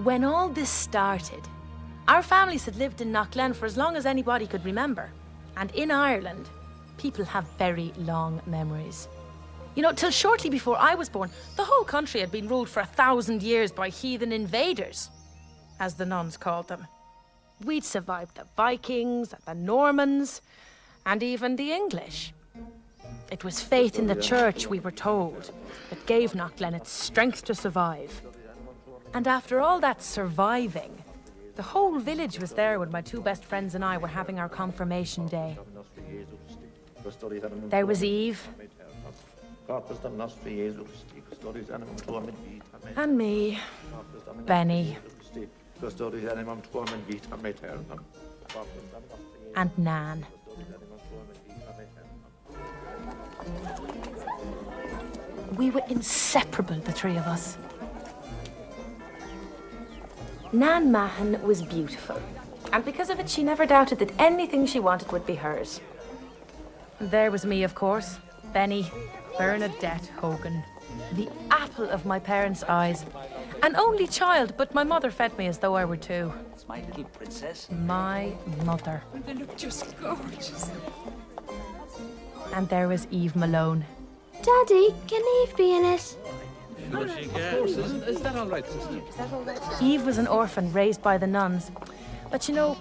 When all this started, our families had lived in Knockglen for as long as anybody could remember. And in Ireland, people have very long memories. You know, till shortly before I was born, the whole country had been ruled for 1,000 years by heathen invaders, as the nuns called them. We'd survived the Vikings and the Normans, and even the English. It was faith in the church, we were told, that gave Knockglen its strength to survive. And after all that surviving, the whole village was there when my two best friends and I were having our confirmation day. There was Eve. And me. Benny. And Nan. We were inseparable, the three of us. Nan Mahan was beautiful, and because of it she never doubted that anything she wanted would be hers. There was me, of course, Benny, Bernadette Hogan, the apple of my parents' eyes. An only child, but my mother fed me as though I were two. It's my little princess. My mother. They look just gorgeous. And there was Eve Malone. Daddy, can Eve be in it? Is that all right, sister? Eve was an orphan raised by the nuns. But you know,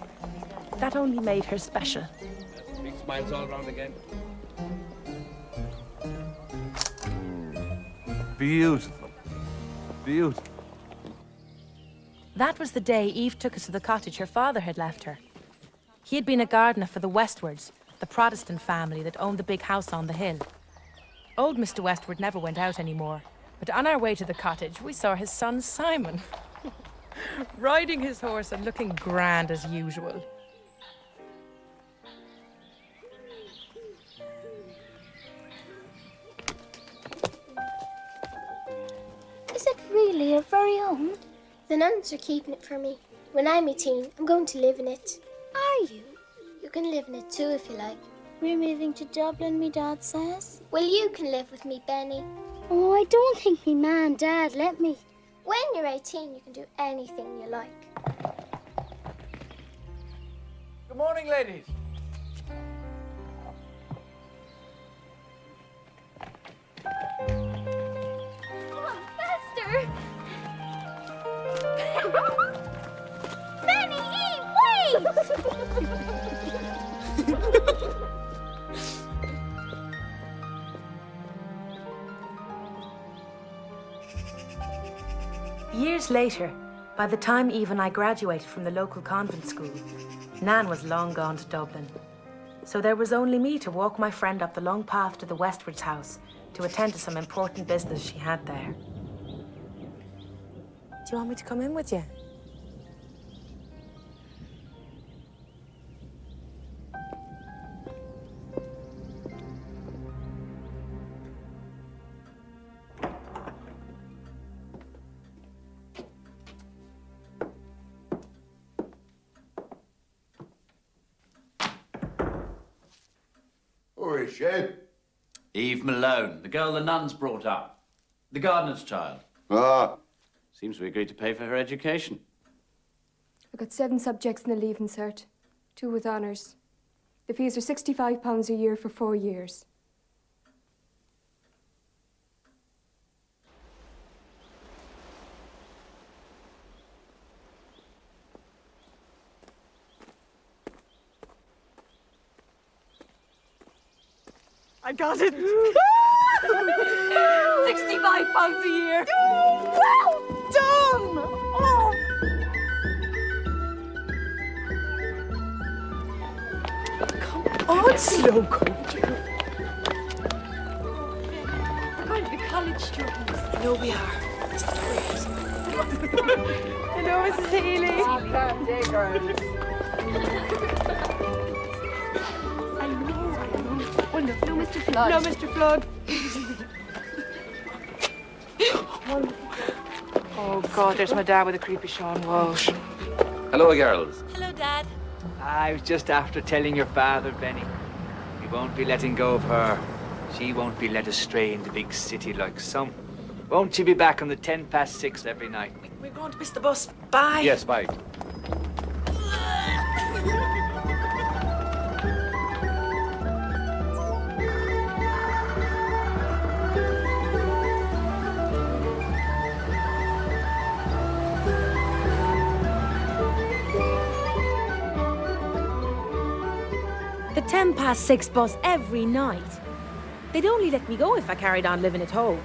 that only made her special. Big smiles all around again. Beautiful. Beautiful. That was the day Eve took us to the cottage her father had left her. He had been a gardener for the Westwards, the Protestant family that owned the big house on the hill. Old Mr. Westward never went out anymore, but on our way to the cottage, we saw his son Simon, riding his horse and looking grand as usual. Is it really your very own? The nuns are keeping it for me. When I'm 18, I'm going to live in it. Are you? You can live in it too if you like. We're moving to Dublin, me dad says. Well, you can live with me, Benny. Oh, I don't think me ma and dad let me. When you're 18, you can do anything you like. Good morning, ladies. Come on, faster! Benny, Eve, wait! Years later, by the time Eve and I graduated from the local convent school, Nan was long gone to Dublin. So there was only me to walk my friend up the long path to the Westwards house to attend to some important business she had there. Do you want me to come in with you? Who is she? Eve Malone, the girl the nuns brought up. The gardener's child. Ah. Seems we agreed to pay for her education. I got 7 subjects in the Leaving Cert, 2 with honours. The fees are £65 a year for 4 years. I got it! £65 a year! Well done! Oh. Come on, slow coaching. We're going to be college students. I know we are. It's the ways. Hello, Mrs. Healy. Oh, no, Mr. Flood. No, Mr. Flood. Oh, God, there's my dad with a creepy Sean Walsh. Hello, girls. Hello, Dad. I was just after telling your father, Benny. He won't be letting go of her. She won't be led astray in the big city like some. Won't she be back on the 6:10 every night? We're going to miss the bus. Bye. Yes, bye. The 6:10 bus every night. They'd only let me go if I carried on living at home.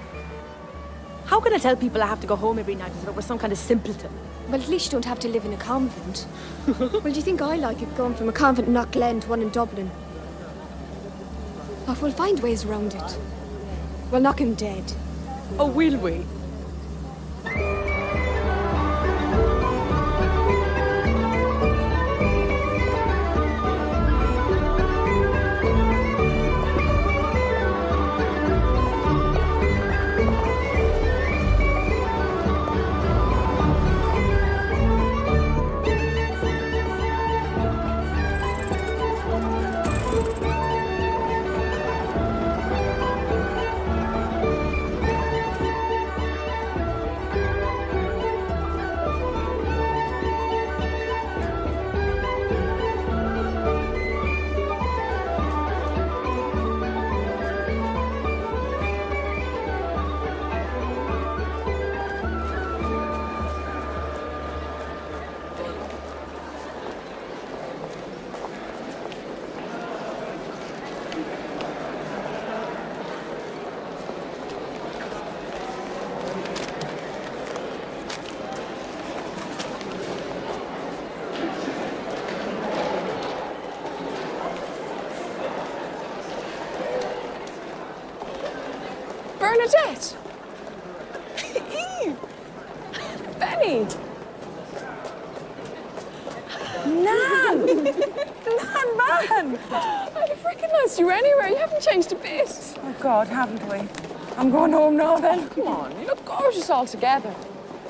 How can I tell people I have to go home every night as if I were some kind of simpleton? Well, at least you don't have to live in a convent. Well, do you think I like it, going from a convent in Knockglen to one in Dublin? Oh, we'll find ways around it. We'll knock him dead. Oh, will we? Bernadette! Benny! Nan! Man! I'd have recognised you anywhere. You haven't changed a bit. Oh, God, haven't we? I'm going home now, then. Come on, you look gorgeous all together.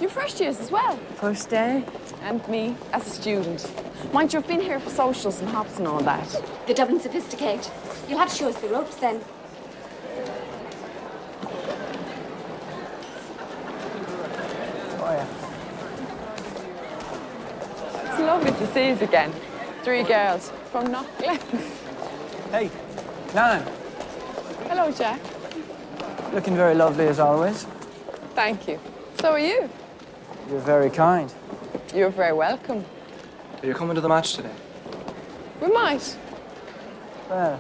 You're first years as well. First day. And me, as a student. Mind you, I've been here for socials and hops and all that. The Dublin Sophisticate. You'll have to show us the ropes then. Oh, yeah. It's lovely to see you again. 3 girls from Knockglen. Hey, Nan. Hello, Jack. Looking very lovely as always. Thank you. So are you. You're very kind. You're very welcome. Are you coming to the match today? We might. Well,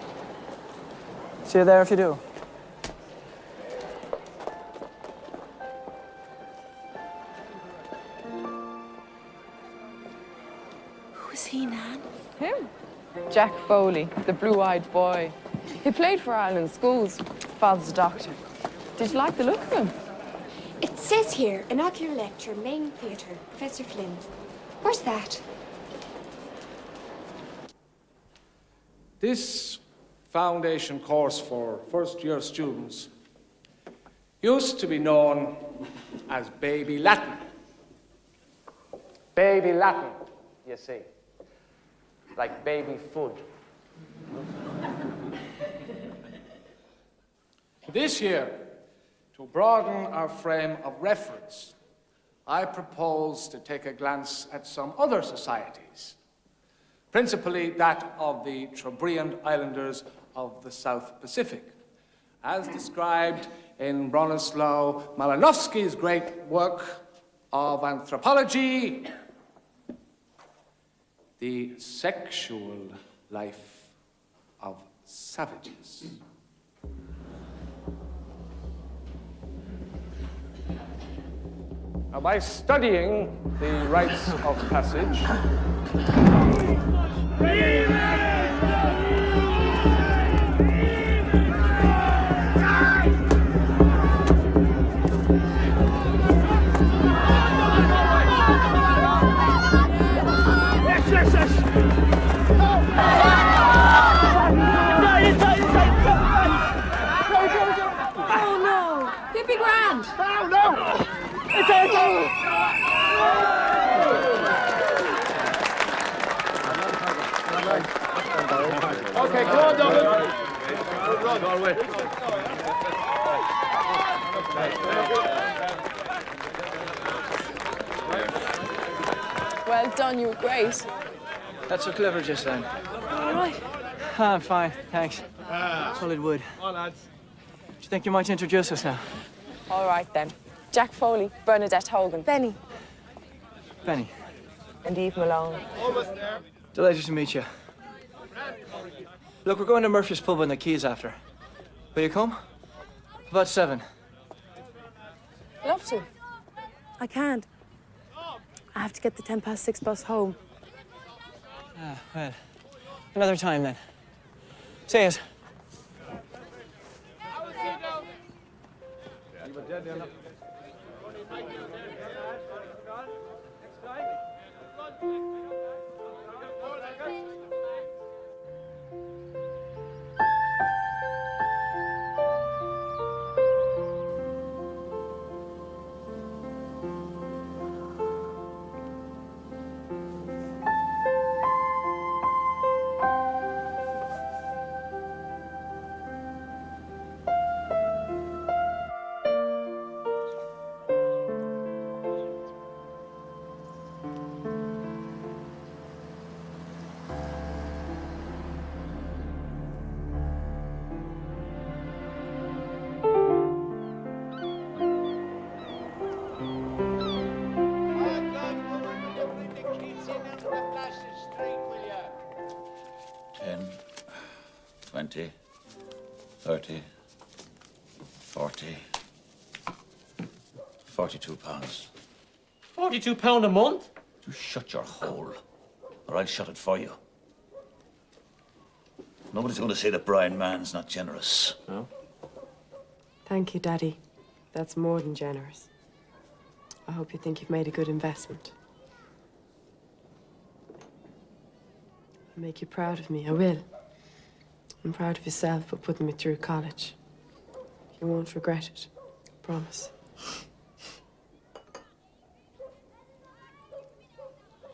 see you there if you do. Who's he, Nan? Him. Jack Foley, the blue-eyed boy. He played for Ireland schools. Father's a doctor. Did you like the look of him? It says here, inaugural lecture, main theatre, Professor Flynn. Where's that? This foundation course for first-year students used to be known as Baby Latin. Baby Latin, you see. Like baby food. This year, to broaden our frame of reference, I propose to take a glance at some other societies, principally that of the Trobriand Islanders of the South Pacific, as described in Bronislaw Malinowski's great work of anthropology, The Sexual Life of Savages. Now, by studying the rites of passage, Oh, no. You'd be grand. oh no! Okay, come on, Dublin. Good run. Well done, you were great. That's so clever, Geraldine. All right. I'm fine, thanks. Solid wood. All lads. Do you think you might introduce us now? All right, then. Jack Foley, Bernadette Hogan. Benny. Benny. And Eve Malone. Almost there. Delighted to meet you. Look, we're going to Murphy's pub on the Keys after. Will you come? About 7. Love to. I can't. I have to get the 6:10 bus home. Ah, well, another time then. See us. £10, £20, £30, £40, £42. £42 a month? You shut your hole, or I'll shut it for you. Nobody's going to say that Brian Mann's not generous. No. Thank you, Daddy. That's more than generous. I hope you think you've made a good investment. I'll make you proud of me, I will. I'm proud of yourself for putting me through college. You won't regret it, I promise.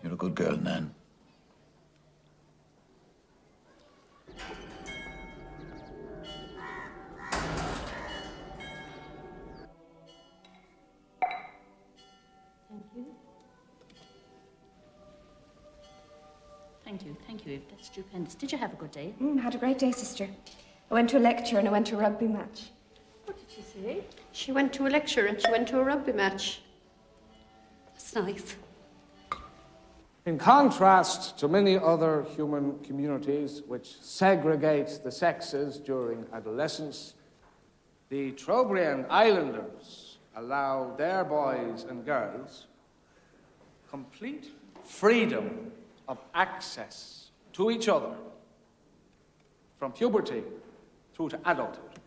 You're a good girl, Nan. Thank you, Eve. That's stupendous. Did you have a good day? Had a great day, sister. I went to a lecture and I went to a rugby match. What did she say? She went to a lecture and she went to a rugby match. That's nice. In contrast to many other human communities which segregate the sexes during adolescence, the Trobriand Islanders allow their boys and girls complete freedom of access to each other from puberty through to adulthood.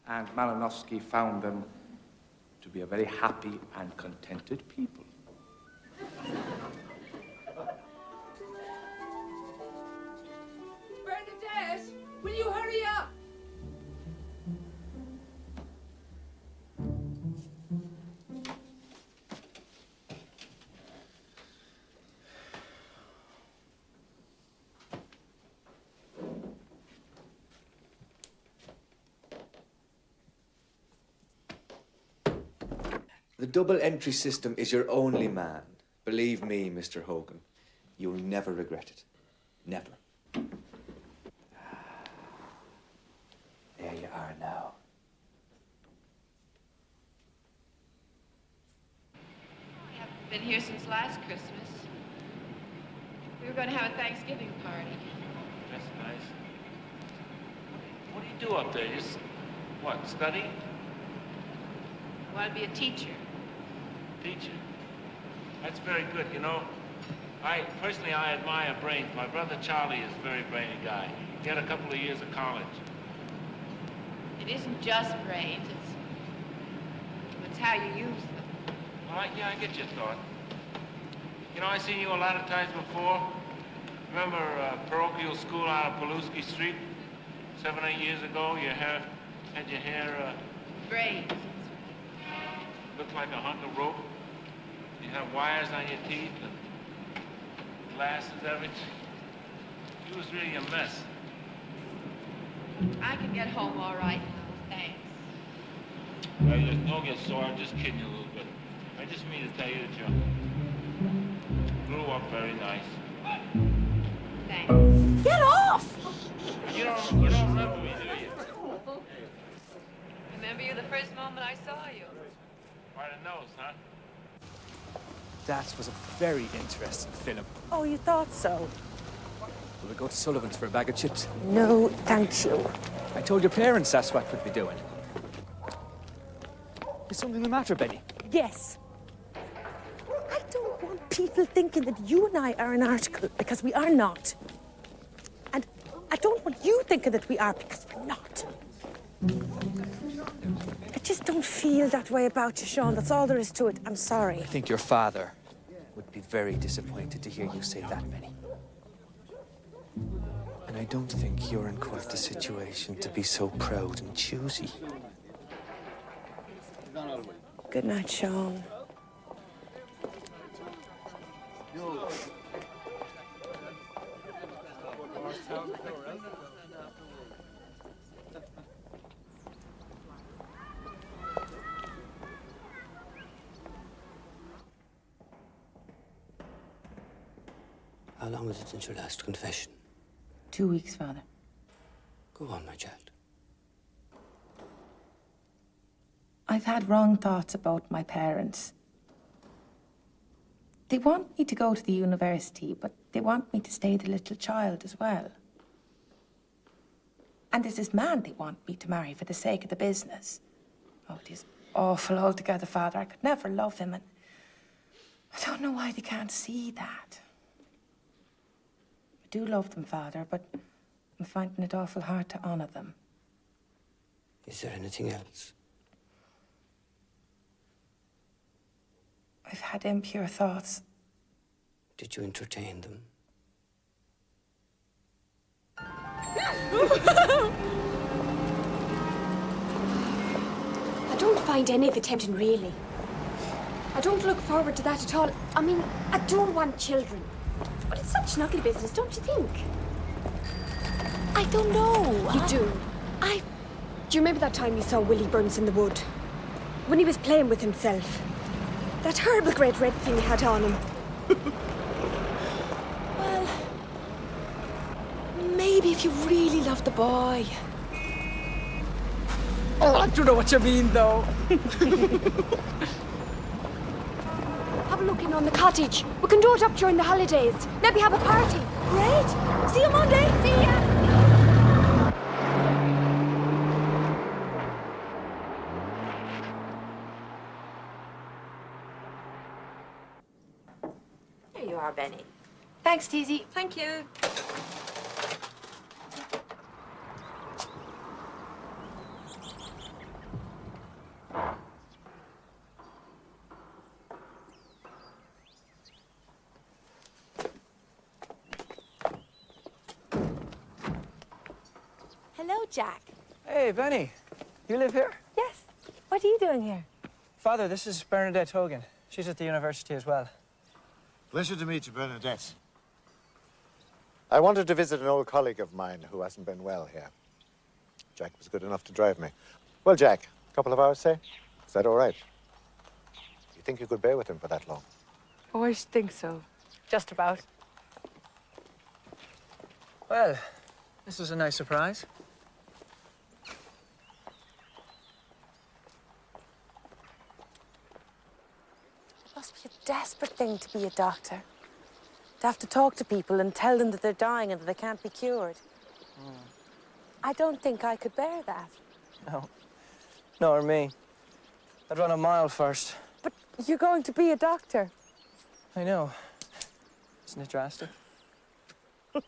And Malinowski found them to be a very happy and contented people. Bernadette, will you hurry up? The double entry system is your only man. Believe me, Mr. Hogan, you'll never regret it. Never. There you are now. We haven't been here since last Christmas. We were going to have a Thanksgiving party. That's nice. What do you do up there? Just, what, study? Well, I'd be a teacher. Teacher? That's very good. You know, personally, I admire brains. My brother Charlie is a very brainy guy. He had a couple of years of college. It isn't just brains, it's how you use them. Well, I get your thought. You know, I've seen you a lot of times before. Remember parochial school out of Pulaski Street? 7 or 8 years ago, you had your hair... Braids. Looked like a hunk of rope. You have wires on your teeth and glasses, everything. You was really a mess. I can get home all right now, thanks. Well, don't get sore. I'm just kidding you a little bit. I just mean to tell you that you grew up very nice. Thanks. Get off! You don't remember me, do you? Remember you the first moment I saw you. By the nose, huh? That was a very interesting film. Oh, you thought so? Will we go to Sullivan's for a bag of chips? No, thank you. I told your parents that's what we'd be doing. Is something the matter, Benny? Yes. I don't want people thinking that you and I are an article, because we are not. And I don't want you thinking that we are, because we're not. I just don't feel that way about you, Sean. That's all there is to it. I'm sorry. I think your father would be very disappointed to hear you say that, Benny. And I don't think you're in quite the situation to be so proud and choosy. Good night, Sean. How long is it since your last confession? 2 weeks, Father. Go on, my child. I've had wrong thoughts about my parents. They want me to go to the university, but they want me to stay the little child as well. And there's this man they want me to marry for the sake of the business. Oh, it is awful altogether, Father. I could never love him, and I don't know why they can't see that. I do love them, Father, but I'm finding it awful hard to honour them. Is there anything else? I've had impure thoughts. Did you entertain them? I don't find any of it tempting, really. I don't look forward to that at all. I mean, I do want children. But it's such an ugly business, don't you think? I don't know. You do. Do you remember that time you saw Willie Burns in the wood? When he was playing with himself. That horrible great red thing he had on him. Well, maybe if you really love the boy. Oh, I don't know what you mean, though. Have a look in on the cottage. We can do it up during the holidays. Maybe have a party. Great. See you Monday. See ya. Here you are, Benny. Thanks, Teasy. Thank you. Hello, Jack. Hey, Benny. You live here? Yes. What are you doing here? Father, this is Bernadette Hogan. She's at the university as well. Pleasure to meet you, Bernadette. I wanted to visit an old colleague of mine who hasn't been well here. Jack was good enough to drive me. Well, Jack, a couple of hours, say? Is that all right? You think you could bear with him for that long? Oh, I think so. Just about. Well, this was a nice surprise. It must be a desperate thing to be a doctor. To have to talk to people and tell them that they're dying and that they can't be cured. I don't think I could bear that. No. Nor me. I'd run a mile first. But you're going to be a doctor. I know. Isn't it drastic? And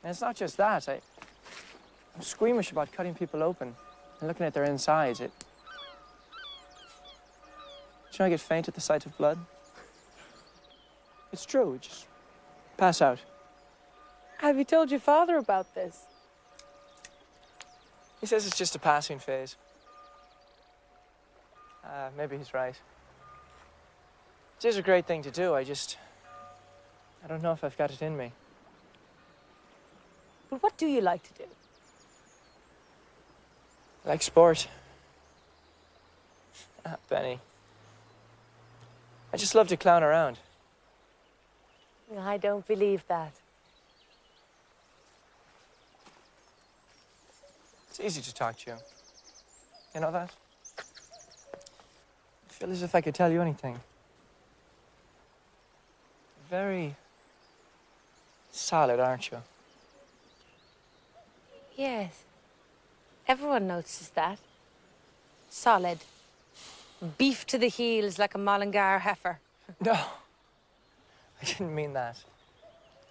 it's not just that. I'm squeamish about cutting people open and looking at their insides. I get faint at the sight of blood. It's true. You just pass out. Have you told your father about this? He says it's just a passing phase. Maybe he's right. It is a great thing to do. I don't know if I've got it in me. But what do you like to do? I like sport. Benny. I just love to clown around. I don't believe that. It's easy to talk to you. You know that? I feel as if I could tell you anything. Very solid, aren't you? Yes. Everyone notices that. Solid. Beef to the heels like a Mullingar heifer. No. I didn't mean that.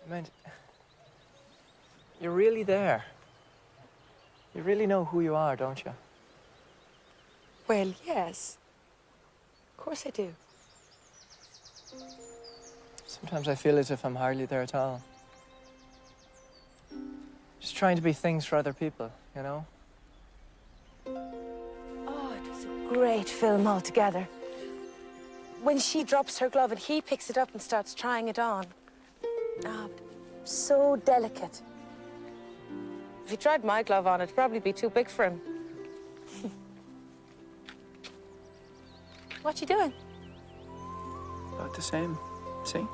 I meant... You're really there. You really know who you are, don't you? Well, yes. Of course I do. Sometimes I feel as if I'm hardly there at all. Just trying to be things for other people, you know? Oh, it was a great film altogether. When she drops her glove and he picks it up and starts trying it on. Ah, so delicate. If he tried my glove on, it'd probably be too big for him. What you doing? About the same. See?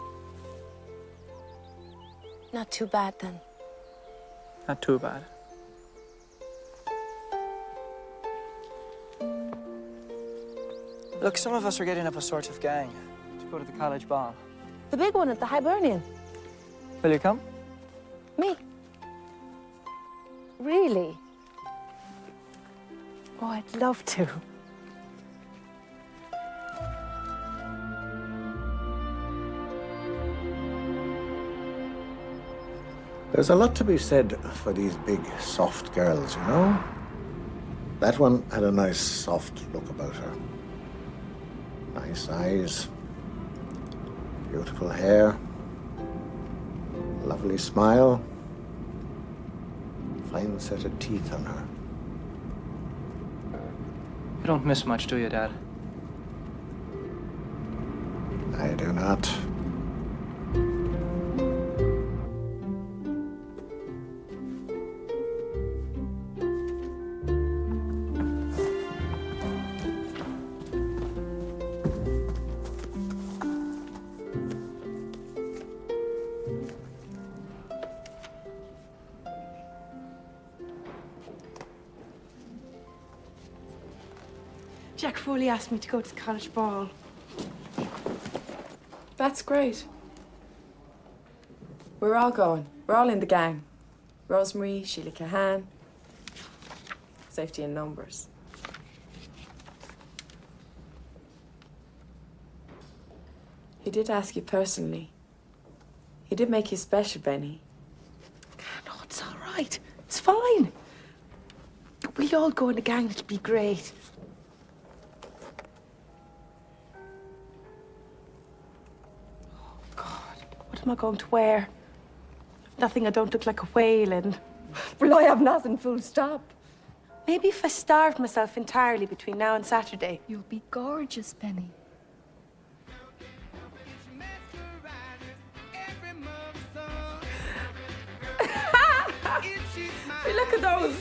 Not too bad, then. Not too bad. Look, some of us are getting up a sort of gang to go to the college ball. The big one at the Hibernian. Will you come? Me? Really? Oh, I'd love to. There's a lot to be said for these big, soft girls, you know? That one had a nice, soft look about her. Nice eyes, beautiful hair, lovely smile, fine set of teeth on her. You don't miss much, do you, Dad? I do not. Jack Foley asked me to go to the college ball. That's great. We're all going. We're all in the gang. Rosemary, Sheila Cahan. Safety in numbers. He did ask you personally. He did make you special, Benny. No, it's all right. It's fine. We'll all go in the gang. It'll be great. What am I going to wear? Nothing I don't look like a whale in. Well, I have nothing, full stop. Maybe if I starved myself entirely between now and Saturday. You'll be gorgeous, Benny. Look at those.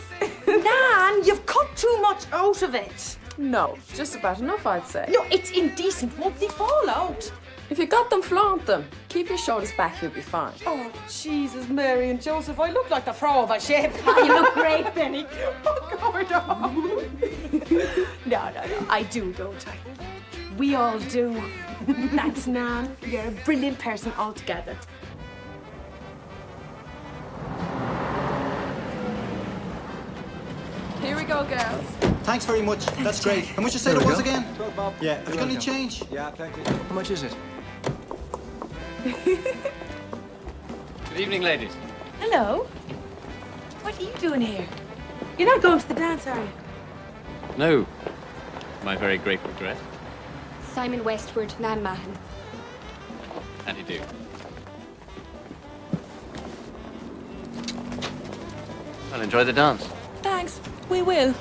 Nan, you've cut too much out of it. No, just about enough, I'd say. No, it's indecent. Won't they fall out? If you got them, flaunt them. Keep your shoulders back, you'll be fine. Oh, Jesus, Mary and Joseph, I look like the pro of a ship. You look great, Benny. Oh, God, no, I do, don't I? We all do. Thanks, Nan. You're a brilliant person altogether. Here we go, girls. Thanks very much. That's great. How much you say it was again? 12 bob. Yeah. Have you got any change? Yeah, plenty. How much is it? Good evening, ladies. Hello. What are you doing here? You're not going to the dance, are you? No. My very great regret. Simon Westward, Nan Mahan. How do you do? Well, enjoy the dance. Thanks. We will.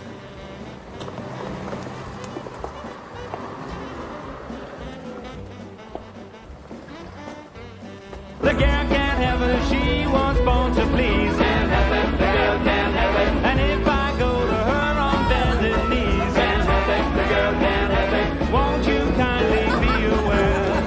The girl can't have it, she was born to please. Can't have it, the girl can't have it. And if I go to her on bended knees, can't have it, the girl can't have it. Won't you kindly be aware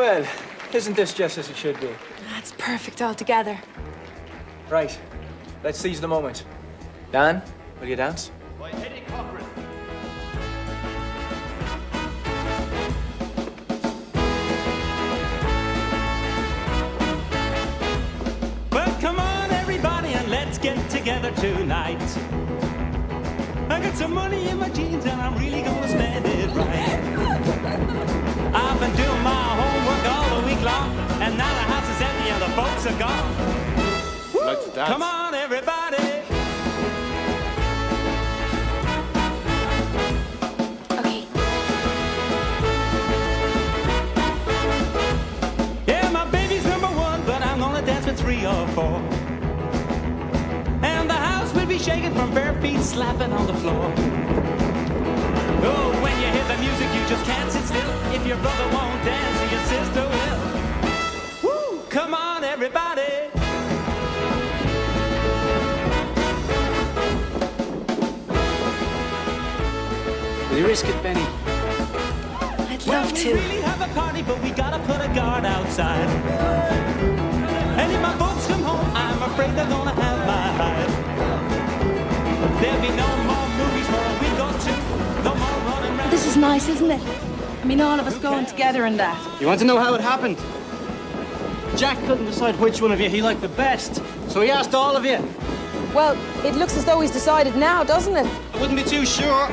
Well, isn't this just as it should be? That's perfect altogether. Right. Let's seize the moment. Dan, will you dance? Well, come on, everybody, and let's get together tonight. I got some money in my jeans, and I'm really gonna spend it right. I've been doing my homework all the week long, and now the house is empty and the folks are gone. Let's dance. Come on, everybody. Okay. Yeah, my baby's number one, but I'm gonna dance with 3 or 4. And the house will be shaking from bare feet slapping on the floor. Oh, when you hear the music, you just can't sit still. If your brother won't dance, your sister will. Woo! Come on, everybody. Will you risk it, Benny? I'd Well, love we to. really have a party, but we gotta put a guard outside. And if my folks come home, I'm afraid they're gonna have my hide. There'll be no more movies for a week or two. No more running around. This is nice, isn't it? I mean, all of us going together and that. You want to know how it happened? Jack couldn't decide which one of you he liked the best, so he asked all of you. Well, it looks as though he's decided now, doesn't it? I wouldn't be too sure.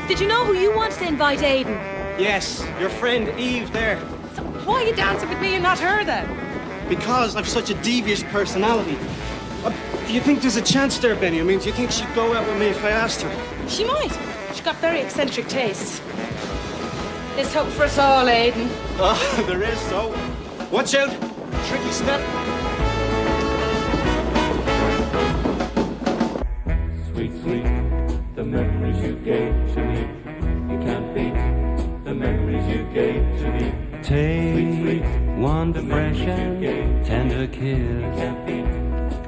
Did you know who you wanted to invite, Aidan? Yes, your friend Eve there. So why are you dancing with me and not her then? Because I've such a devious personality. Do you think there's a chance there, Benny? I mean, do you think she'd go out with me if I asked her? She might. She's got very eccentric tastes. There's hope for us all, Aidan. Oh, there is, so. Watch out. Tricky step. Sweet, sweet, the memories you gave to me. You can't beat the memories you gave to me. Take one fresh and tender kiss. Can't beat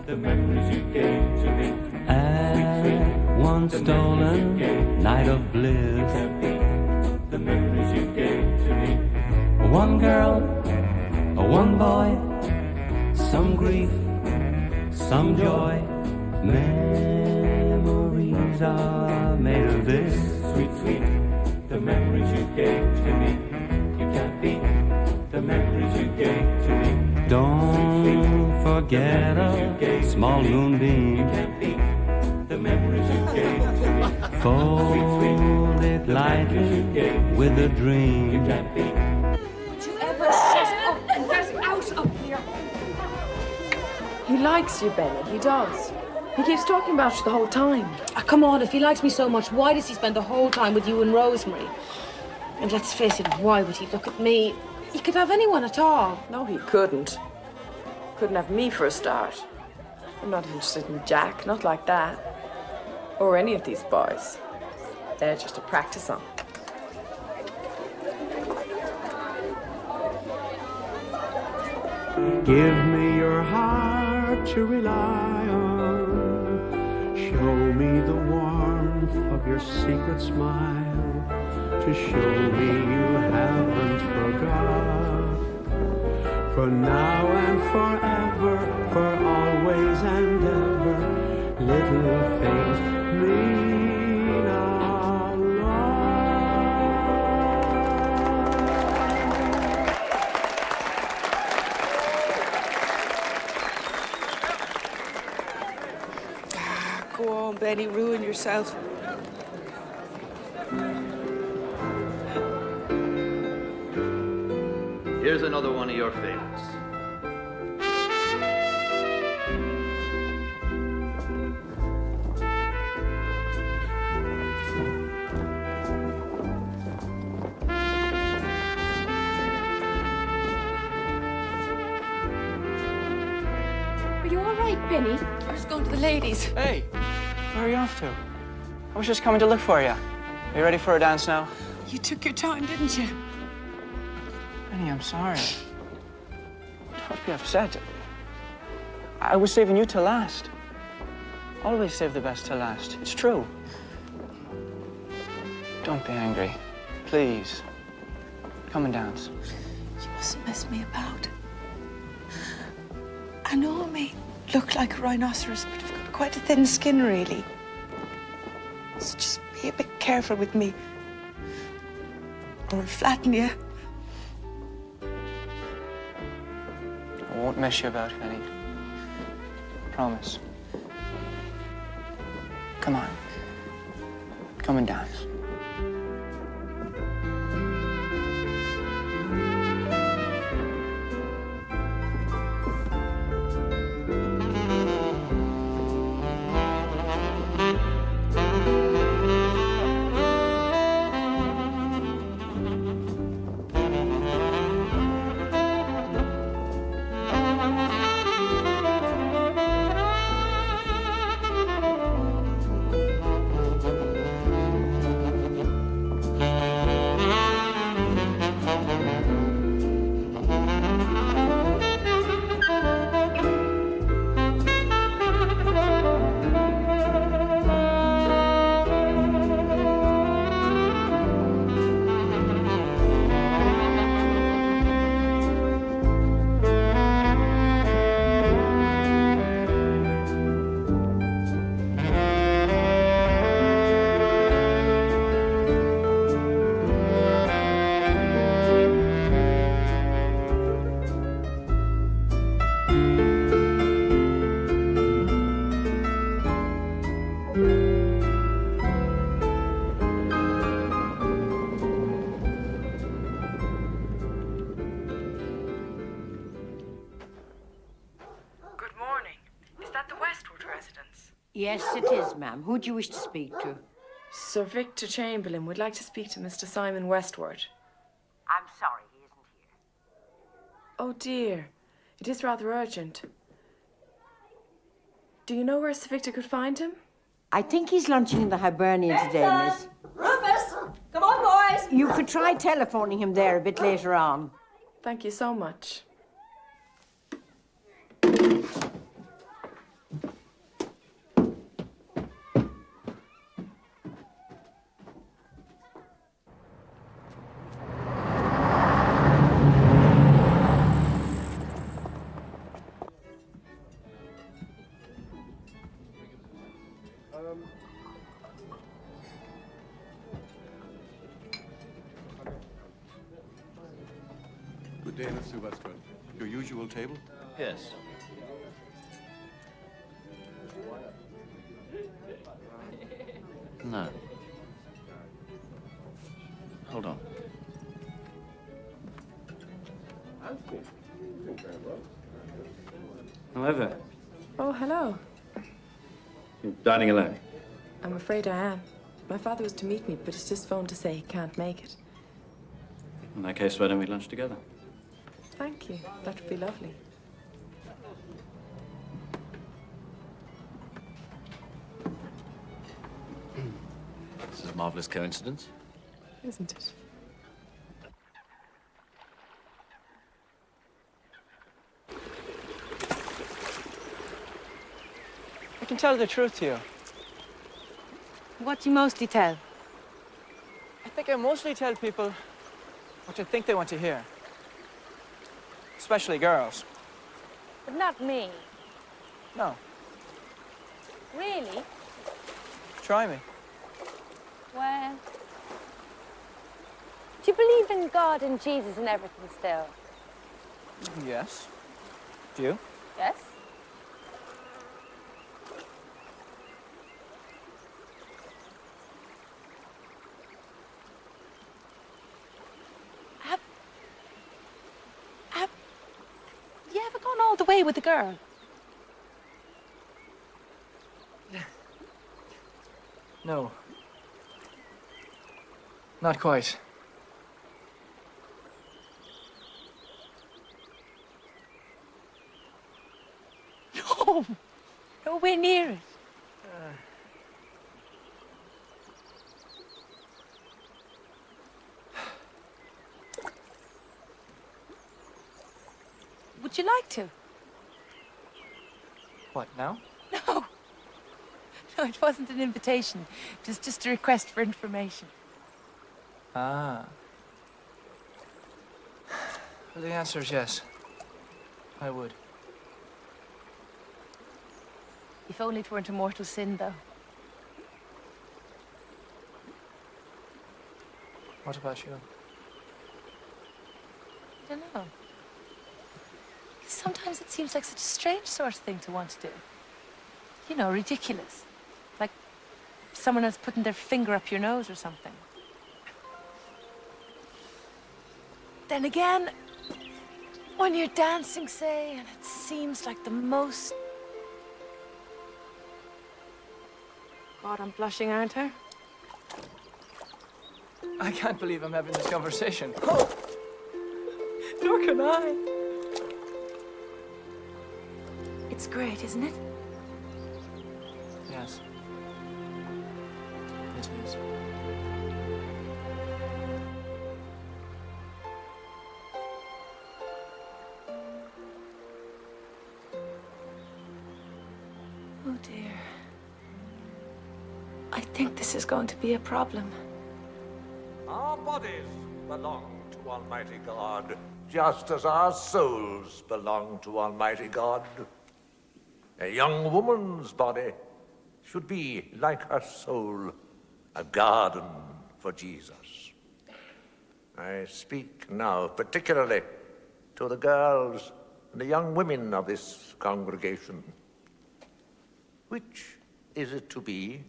the memories you gave to me. And one stolen night of bliss. Can't beat the memories you gave to me. One girl, one boy, some grief, some joy. Memories are made of this. Sweet, sweet, the memories you gave to me. You can't beat the memories you gave to me. Don't forget a small moonbeam. You can't beat the memories you gave to me. Fold it lightly with a dream. You can't beat. Would you ever shut up and get out of here? He likes you, Benny. He does. He keeps talking about you the whole time. Ah, come on, if he likes me so much, why does he spend the whole time with you and Rosemary? And let's face it, why would he look at me? He could have anyone at all. No, he couldn't. Couldn't have me for a start. I'm not interested in Jack, not like that. Or any of these boys. They're just a practice on. Give me your heart to rely on. Show me the warmth of your secret smile. To show me you haven't forgot. For now and forever, for always and ever, little things mean a Go on, Benny, ruin yourself. Here's another one of your favorites. Are you all right, Benny? I was going to the ladies. Hey, where are you off to? I was just coming to look for you. Are you ready for a dance now? You took your time, didn't you? Benny, I'm sorry. Don't be upset. I was saving you till last. Always save the best till last. It's true. Don't be angry. Please. Come and dance. mustn't mess me about. I know I may look like a rhinoceros, but I've got quite a thin skin, really. So just be a bit careful with me, or I'll flatten you. I won't mess you about, Penny. Promise. Come on. Come and dance. Yes, it is, ma'am. Who do you wish to speak to? Sir Victor Chamberlain would like to speak to Mr. Simon Westward. I'm sorry, he isn't here. Oh, dear. It is rather urgent. Do you know where Sir Victor could find him? I think he's lunching in the Hibernian today, miss. Rufus! Come on, boys! You could try telephoning him there a bit later on. Thank you so much. Good day, Mr. Westward. Your usual table? Yes. No. Hold on. However, Oh, hello. you're dining alone. I'm afraid I am. My father was to meet me, but he's just phoned to say he can't make it. In that case, why don't we lunch together? Thank you. That would be lovely. This is a marvelous coincidence. Isn't it? I can tell the truth to you. What do you mostly tell? I think I mostly tell people what I think they want to hear. Especially girls. But not me. No, Really? try me. Well... Do you believe in God and Jesus and everything still? Yes. Do you? Yes? Have you ever gone all the way with a girl? No. Not quite. No! Nowhere near it. Would you like to? What, now? No. No, it wasn't an invitation. It was just a request for information. Ah. Well, the answer is yes. I would. If only it weren't a mortal sin, though. What about you? I don't know. Sometimes it seems like such a strange sort of thing to want to do. You know, ridiculous. Like someone else putting their finger up your nose or something. Then again, when you're dancing, say, and it seems like the most... God, I'm blushing, aren't I? I can't believe I'm having this conversation. Nor can I. It's great, isn't it? Yes. It is. Oh, dear. I think this is going to be a problem. Our bodies belong to Almighty God, just as our souls belong to Almighty God. A young woman's body should be, like her soul, a garden for Jesus. I speak now particularly to the girls and the young women of this congregation. Which is it to be?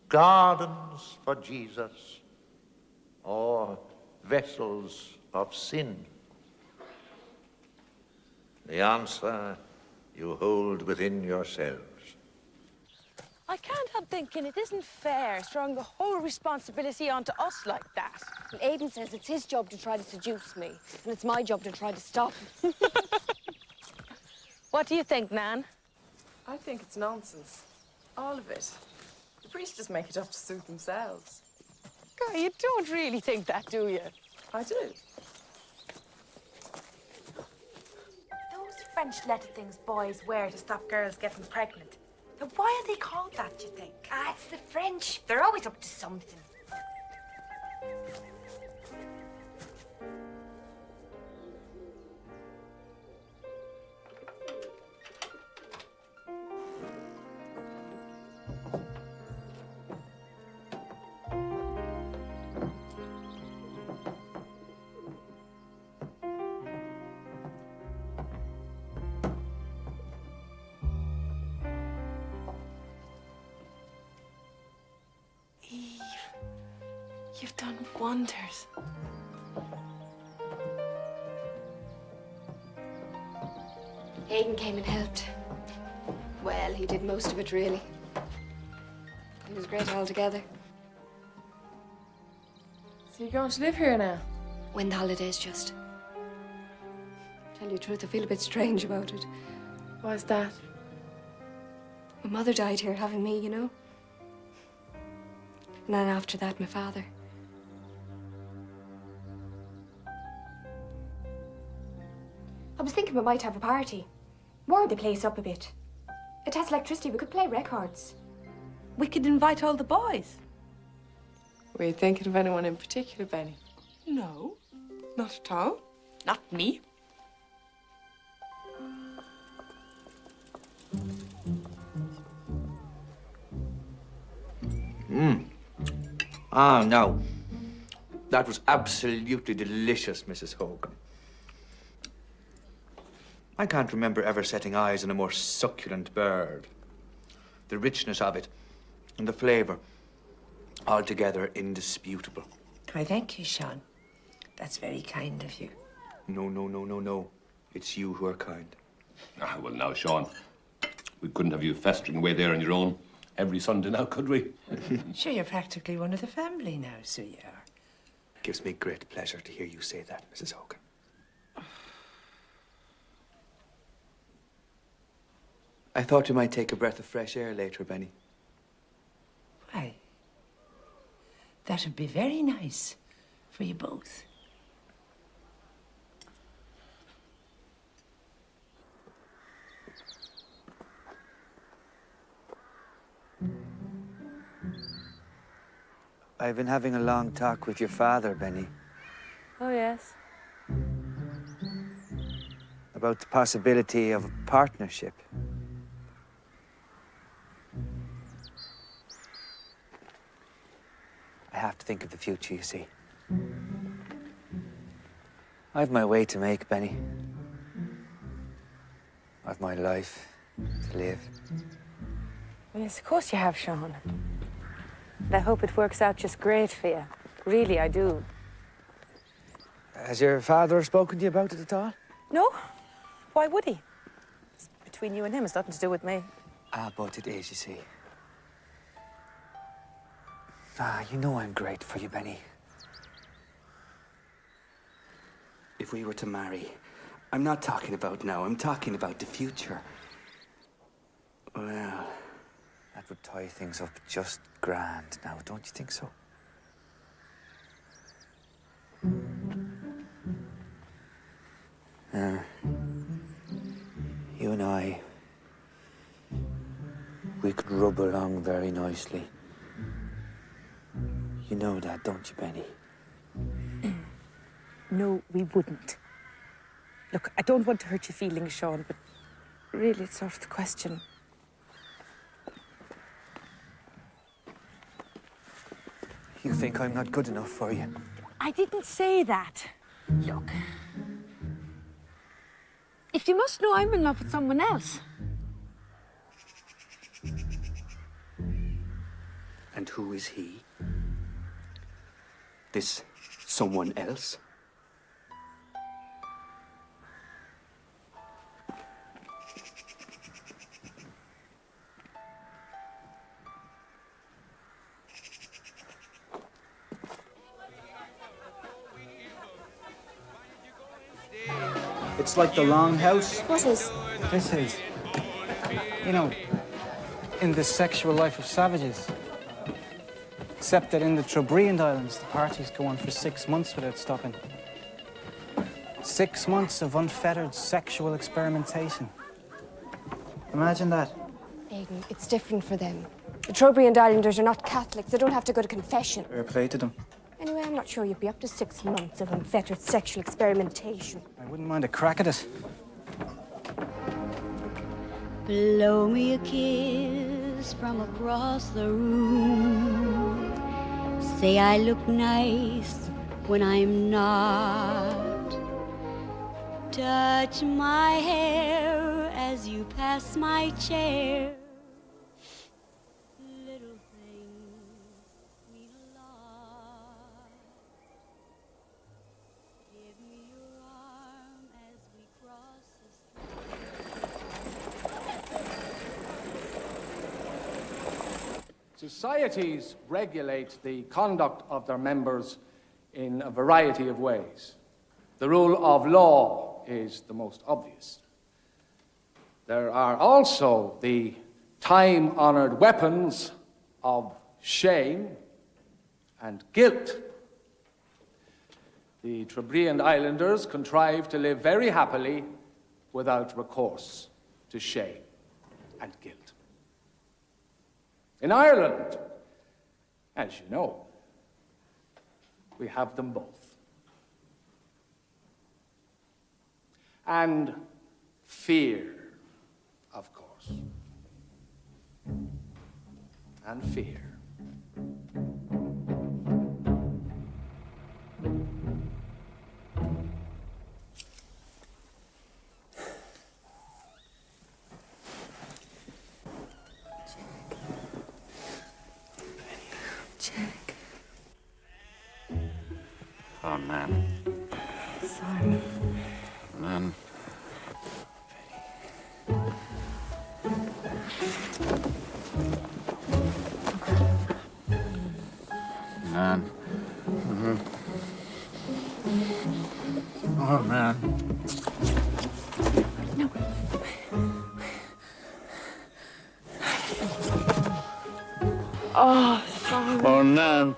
Gardens for Jesus, or vessels of sin? The answer you hold within yourselves. I can't help thinking it isn't fair throwing the whole responsibility onto us like that. Well, Aidan says it's his job to try to seduce me, and it's my job to try to stop him. What do you think, Nan? I think it's nonsense. All of it. The priests just make it up to suit themselves. God, you don't really think that, do you? I do. Those French letter things boys wear to stop girls getting pregnant. Now, why are they called that, do you think? Ah, it's the French. They're always up to something. You've done wonders. Aidan came and helped. Well, he did most of it, really. He was great altogether. So you're going to live here now? When the holidays, just. Tell you the truth, I feel a bit strange about it. Why's that? My mother died here having me, you know. And then after that, my father. I was thinking we might have a party. Warm the place up a bit. It has electricity, we could play records. We could invite all the boys. Were you thinking of anyone in particular, Benny? No, not at all. Not me. Ah, no. That was absolutely delicious, Mrs. Hogan. I can't remember ever setting eyes on a more succulent bird. The richness of it and the flavour, altogether indisputable. Why, thank you, Sean. That's very kind of you. No. It's you who are kind. Ah, well, now, Sean, we couldn't have you festering away there on your own every Sunday now, could we? Sure, you're practically one of the family now, so you are. Gives me great pleasure to hear you say that, Mrs. Hogan. I thought you might take a breath of fresh air later, Benny. Why? That would be very nice for you both. I've been having a long talk with your father, Benny. Oh, yes. about the possibility of a partnership. I have to think of the future, you see. I've my way to make, Benny. I've my life to live. Yes, of course you have, Sean. And I hope it works out just great for you. Really, I do. Has your father spoken to you about it at all? No? Why would he? It's between you and him. It's nothing to do with me. Ah, but it is, you see. Ah, you know I'm great for you, Benny. If we were to marry, I'm not talking about now, I'm talking about the future. Well, that would tie things up just grand now, don't you think so? You and I, we could rub along very nicely. You know that, don't you, Benny? No, we wouldn't. Look, I don't want to hurt your feelings, Sean, but really, it's off the question. You think I'm not good enough for you? I didn't say that. Look. If you must know, I'm in love with someone else. And who is he? This someone else? It's like the long house. What is? This is. You know, in the sexual life of savages. Except that in the Trobriand Islands, the parties go on for 6 months without stopping. 6 months of unfettered sexual experimentation. Imagine that. Aidan, it's different for them. The Trobriand Islanders are not Catholics. They don't have to go to confession. Fair play to them. Anyway, I'm not sure you'd be up to 6 months of unfettered sexual experimentation. I wouldn't mind a crack at it. Blow me a kiss from across the room. Say I look nice when I'm not. Touch my hair as you pass my chair. Little things mean a lot. Give me your arm as we cross the street. Societies regulate the conduct of their members in a variety of ways. The rule of law is the most obvious. There are also the time-honored weapons of shame and guilt. The Trobriand Islanders contrive to live very happily without recourse to shame and guilt. In Ireland, as you know, we have them both. And fear, of course. And fear. Jack. Oh, man. Sorry. Man. Man. Oh, man. No. Oh, sorry. Oh, man.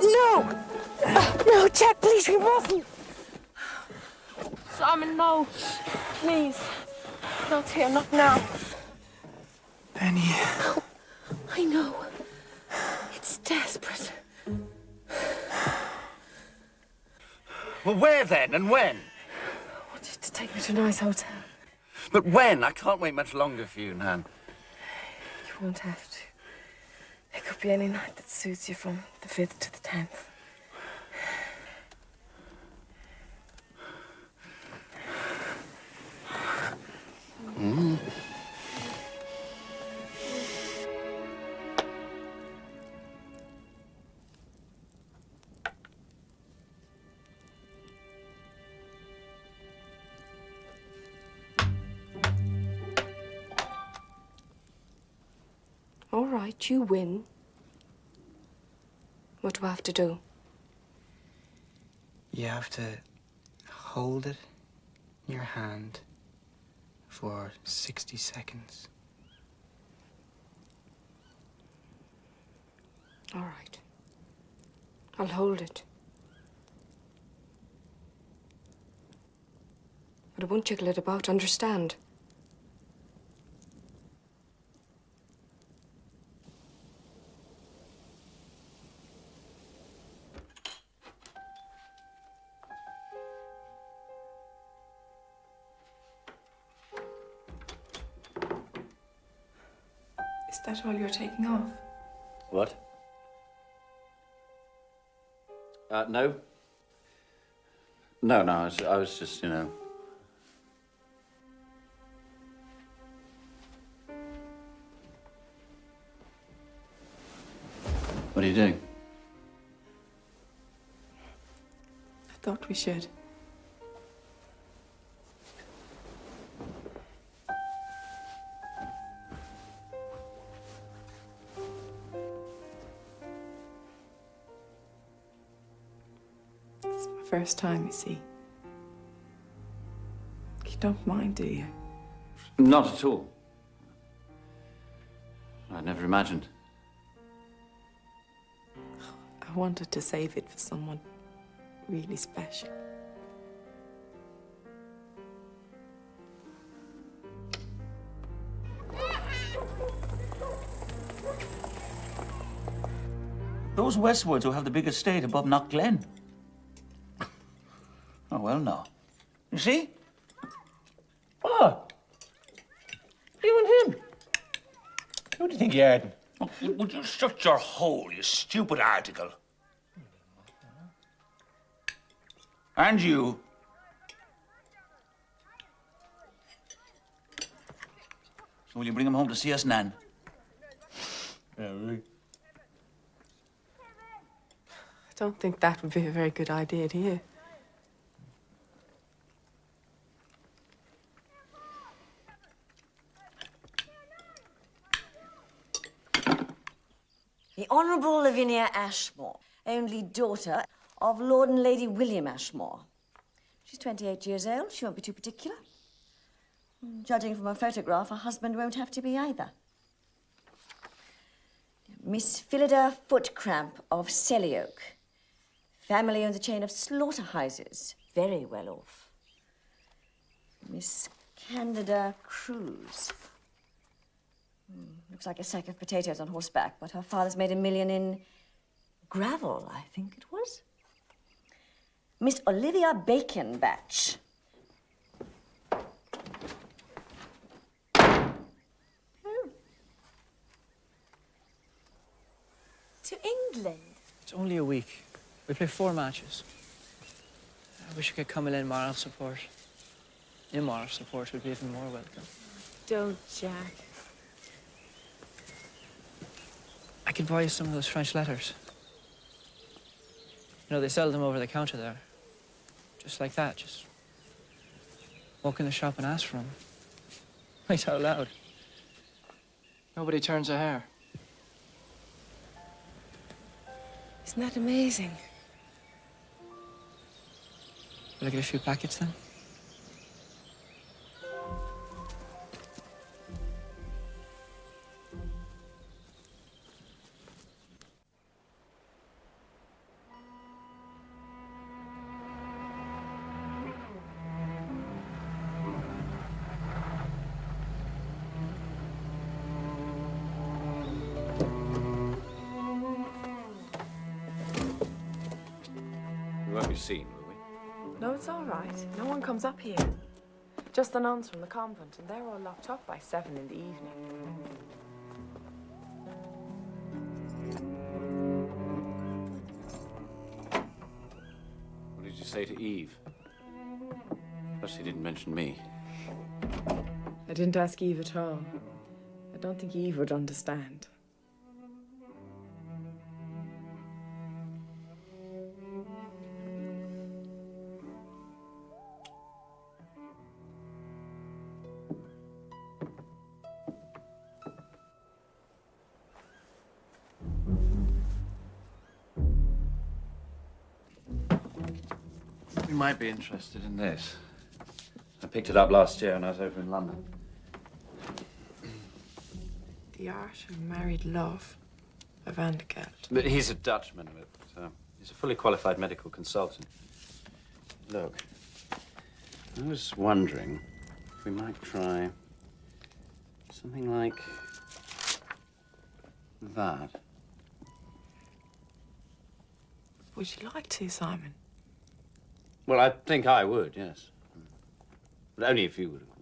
No! No, Jack, please, we mustn't. Simon, no. Please. Not here, not now. Penny. I know. It's desperate. Well, where then and when? I want you to take me to a nice hotel. But when? I can't wait much longer for you, Nan. You won't have to. It could be any night that suits you from the 5th to the 10th. Mm. All right, you win. What do I have to do? You have to hold it in your hand for 60 seconds. All right. I'll hold it. But I won't jiggle it about, understand? Is that all you're taking off? What? No. No, I was just, you know. What are you doing? I thought we should. It's my first time, you see. You don't mind, do you? Not at all. I never imagined. I wanted to save it for someone really special. Those Westwards will have the big estate above Knockglen. Oh, well, no. You see? What? You and him. Who do you think you are? Oh, would you shut your hole, you stupid article? And you. So will you bring him home to see us, Nan? Yeah, really? I don't think that would be a very good idea, do you? The Honourable Lavinia Ashmore, only daughter of Lord and Lady William Ashmore. She's 28 years old. She won't be too particular. Judging from her photograph, her husband won't have to be either. Miss Phillida Footcramp of Sellyoke. Family owns a chain of slaughterhouses. Very well off. Miss Candida Cruz. Looks like a sack of potatoes on horseback, but her father's made $1 million in gravel, I think it was. Miss Olivia Bacon Batch. To England? It's only a week. We play 4 matches. I wish I could come in moral support. Immoral support would be even more welcome. Don't, Jack. I could buy you some of those French letters. You know, they sell them over the counter there. Just like that, just walk in the shop and ask for them. Right out loud. Nobody turns a hair. Isn't that amazing? Will I get a few packets then? be seen, will we? No, it's all right. No one comes up here. Just the nuns from the convent, and they're all locked up by 7 in the evening. What did you say to Eve? Plus, she didn't mention me. I didn't ask Eve at all. I don't think Eve would understand. You might be interested in this. I picked it up last year when I was over in London. The Art of Married Love by Van de Gelt. But he's a Dutchman, but he's a fully qualified medical consultant. Look, I was wondering if we might try something like that. Would you like to, Simon? Well, I think I would, yes. But only if you would, of course.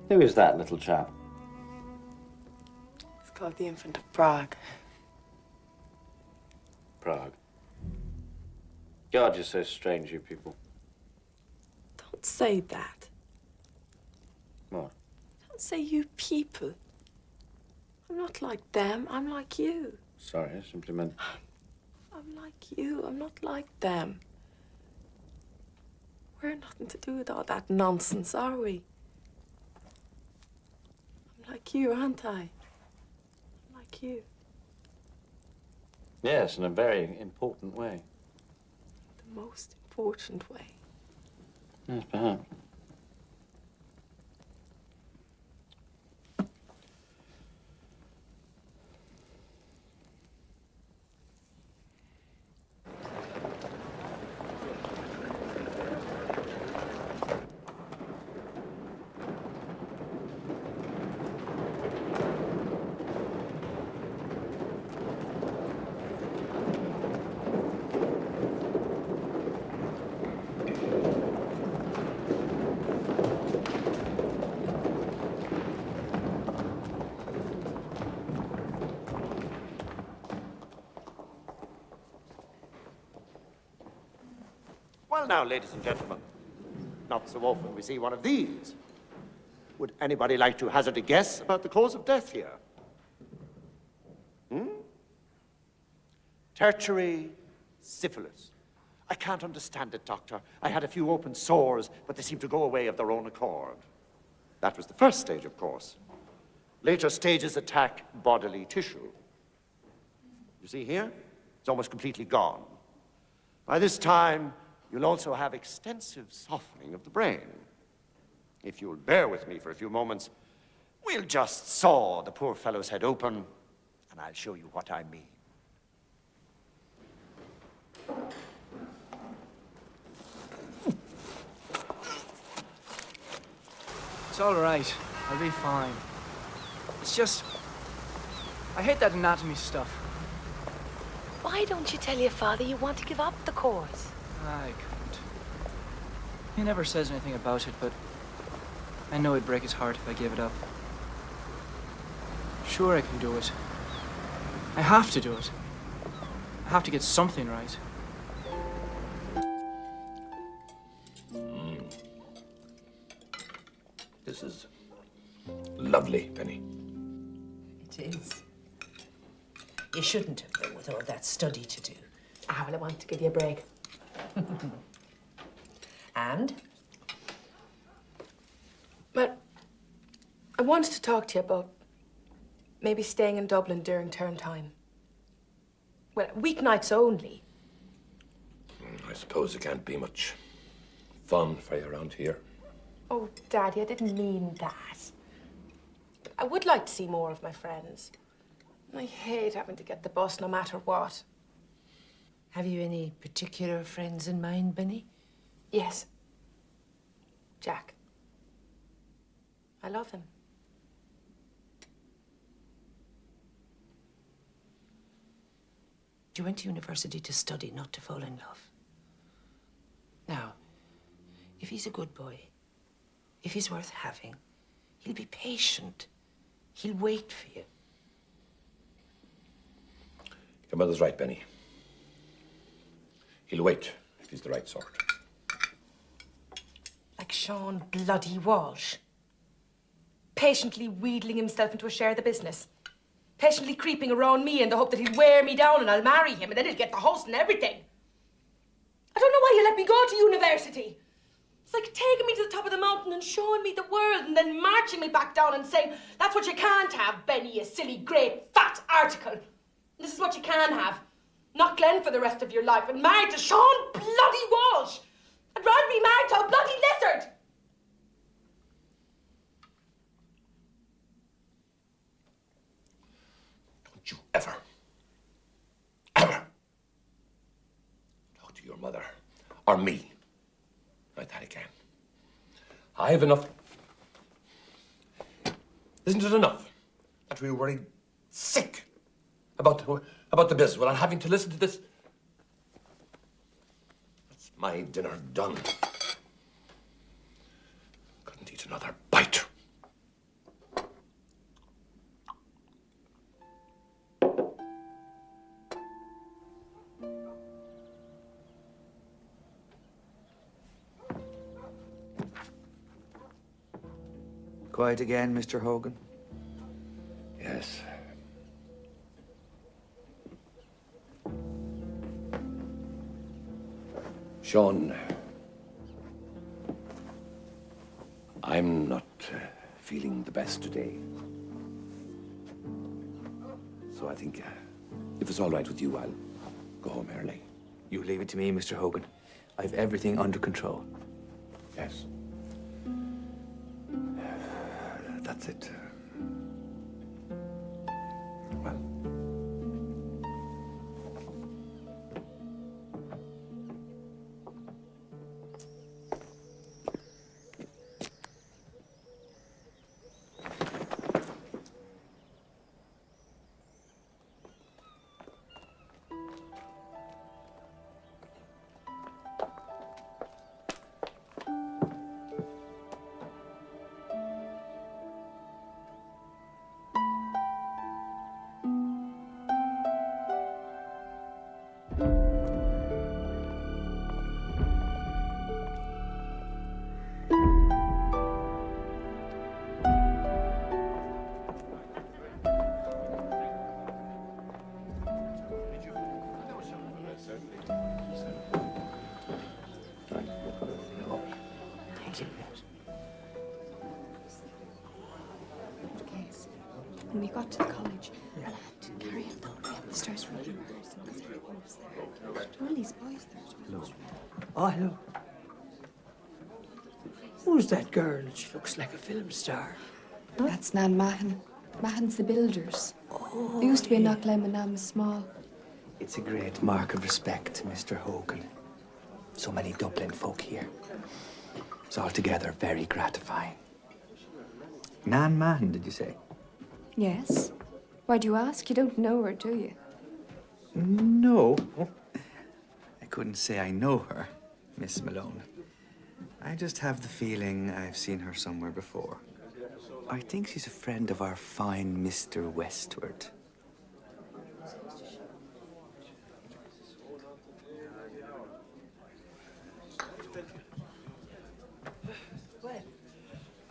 Who is that little chap? It's called the Infant of Prague. Prague. God, you're so strange, you people. Don't say that. What? Don't say you people. I'm not like them. I'm like you. Sorry, I simply meant... I'm like you. I'm not like them. We're nothing to do with all that nonsense, are we? I'm like you, aren't I? I'm like you. Yes, in a very important way. The most important way. Yes, perhaps. Well, now, ladies and gentlemen, not so often we see one of these. Would anybody like to hazard a guess about the cause of death here? Tertiary syphilis. I can't understand it, Doctor. I had a few open sores, but they seem to go away of their own accord. That was the first stage, of course. Later stages attack bodily tissue. You see here? It's almost completely gone. By this time, you'll also have extensive softening of the brain. If you'll bear with me for a few moments, we'll just saw the poor fellow's head open, and I'll show you what I mean. It's all right. I'll be fine. It's just... I hate that anatomy stuff. Why don't you tell your father you want to give up the course? I couldn't. He never says anything about it, but I know it'd break his heart if I gave it up. Sure, I can do it. I have to do it. I have to get something right. This is Lovely, Penny. It is. You shouldn't have, though, with all that study to do. Ah, well, I want to give you a break. And? Well, I wanted to talk to you about maybe staying in Dublin during term time. Well, weeknights only. I suppose there can't be much fun for you around here. Oh, Daddy, I didn't mean that. I would like to see more of my friends. I hate having to get the bus no matter what. Have you any particular friends in mind, Benny? Yes. Jack. I love him. You went to university to study, not to fall in love. Now, if he's a good boy, if he's worth having, he'll be patient. He'll wait for you. Your mother's right, Benny. He'll wait if he's the right sort. Like Sean bloody Walsh. Patiently wheedling himself into a share of the business. Patiently creeping around me in the hope that he'll wear me down and I'll marry him and then he'll get the house and everything. I don't know why you let me go to university. It's like taking me to the top of the mountain and showing me the world and then marching me back down and saying, that's what you can't have, Benny, you silly, great, fat article. This is what you can have. Not Glenn for the rest of your life and married to Sean bloody Walsh. I'd rather be married to a bloody lizard. Don't you ever talk to your mother or me like that again. I have enough. Isn't it enough that we were worried sick about the business without having to listen to this? That's my dinner done. Couldn't eat another bite. Quiet again, Mr. Hogan? Yes. Sean, I'm not feeling the best today. So I think if it's all right with you, I'll go home early. You leave it to me, Mr. Hogan. I've everything under control. Yes. That's it. Well. When we got to the college, I had to carry him down the stairs from the rehearsal because everyone was there. All these boys there. Hello. Oh, hello. Who's that girl? She looks like a film star. That's Nan Mahon. Mahon's the builders. Oh, They used to be in Knockglen when Nan was small. It's a great mark of respect, Mr. Hogan. So many Dublin folk here. It's altogether very gratifying. Nan Mahon, did you say? Yes. Why do you ask? You don't know her, do you? No. I couldn't say I know her, Miss Malone. I just have the feeling I've seen her somewhere before. I think she's a friend of our fine Mr. Westward. Well,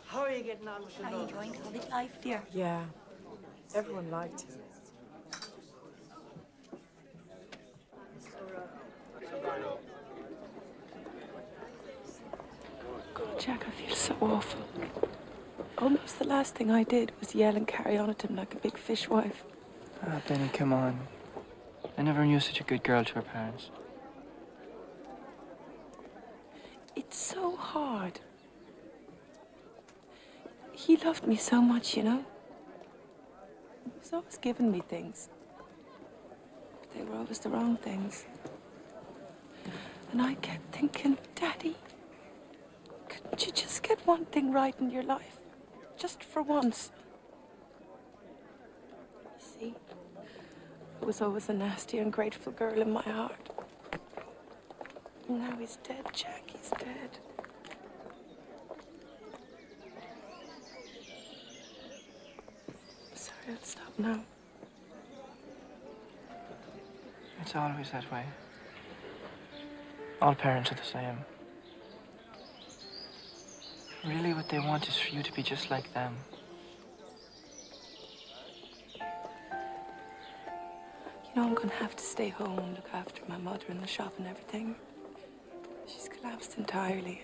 how are you getting getting on with the Are you enjoying college life, dear? Yeah. Everyone liked him. God, Jack, I feel so awful. Almost the last thing I did was yell and carry on at him like a big fishwife. Ah, Benny, come on. I never knew such a good girl to her parents. It's so hard. He loved me so much, you know. He was always giving me things. But they were always the wrong things. And I kept thinking, Daddy, couldn't you just get one thing right in your life? Just for once. You see, I was always a nasty, ungrateful girl in my heart. And now he's dead, Jack, he's dead. Sorry, I'll stop now. It's always that way. All parents are the same. Really, what they want is for you to be just like them. You know, I'm gonna have to stay home and look after my mother in the shop and everything. She's collapsed entirely.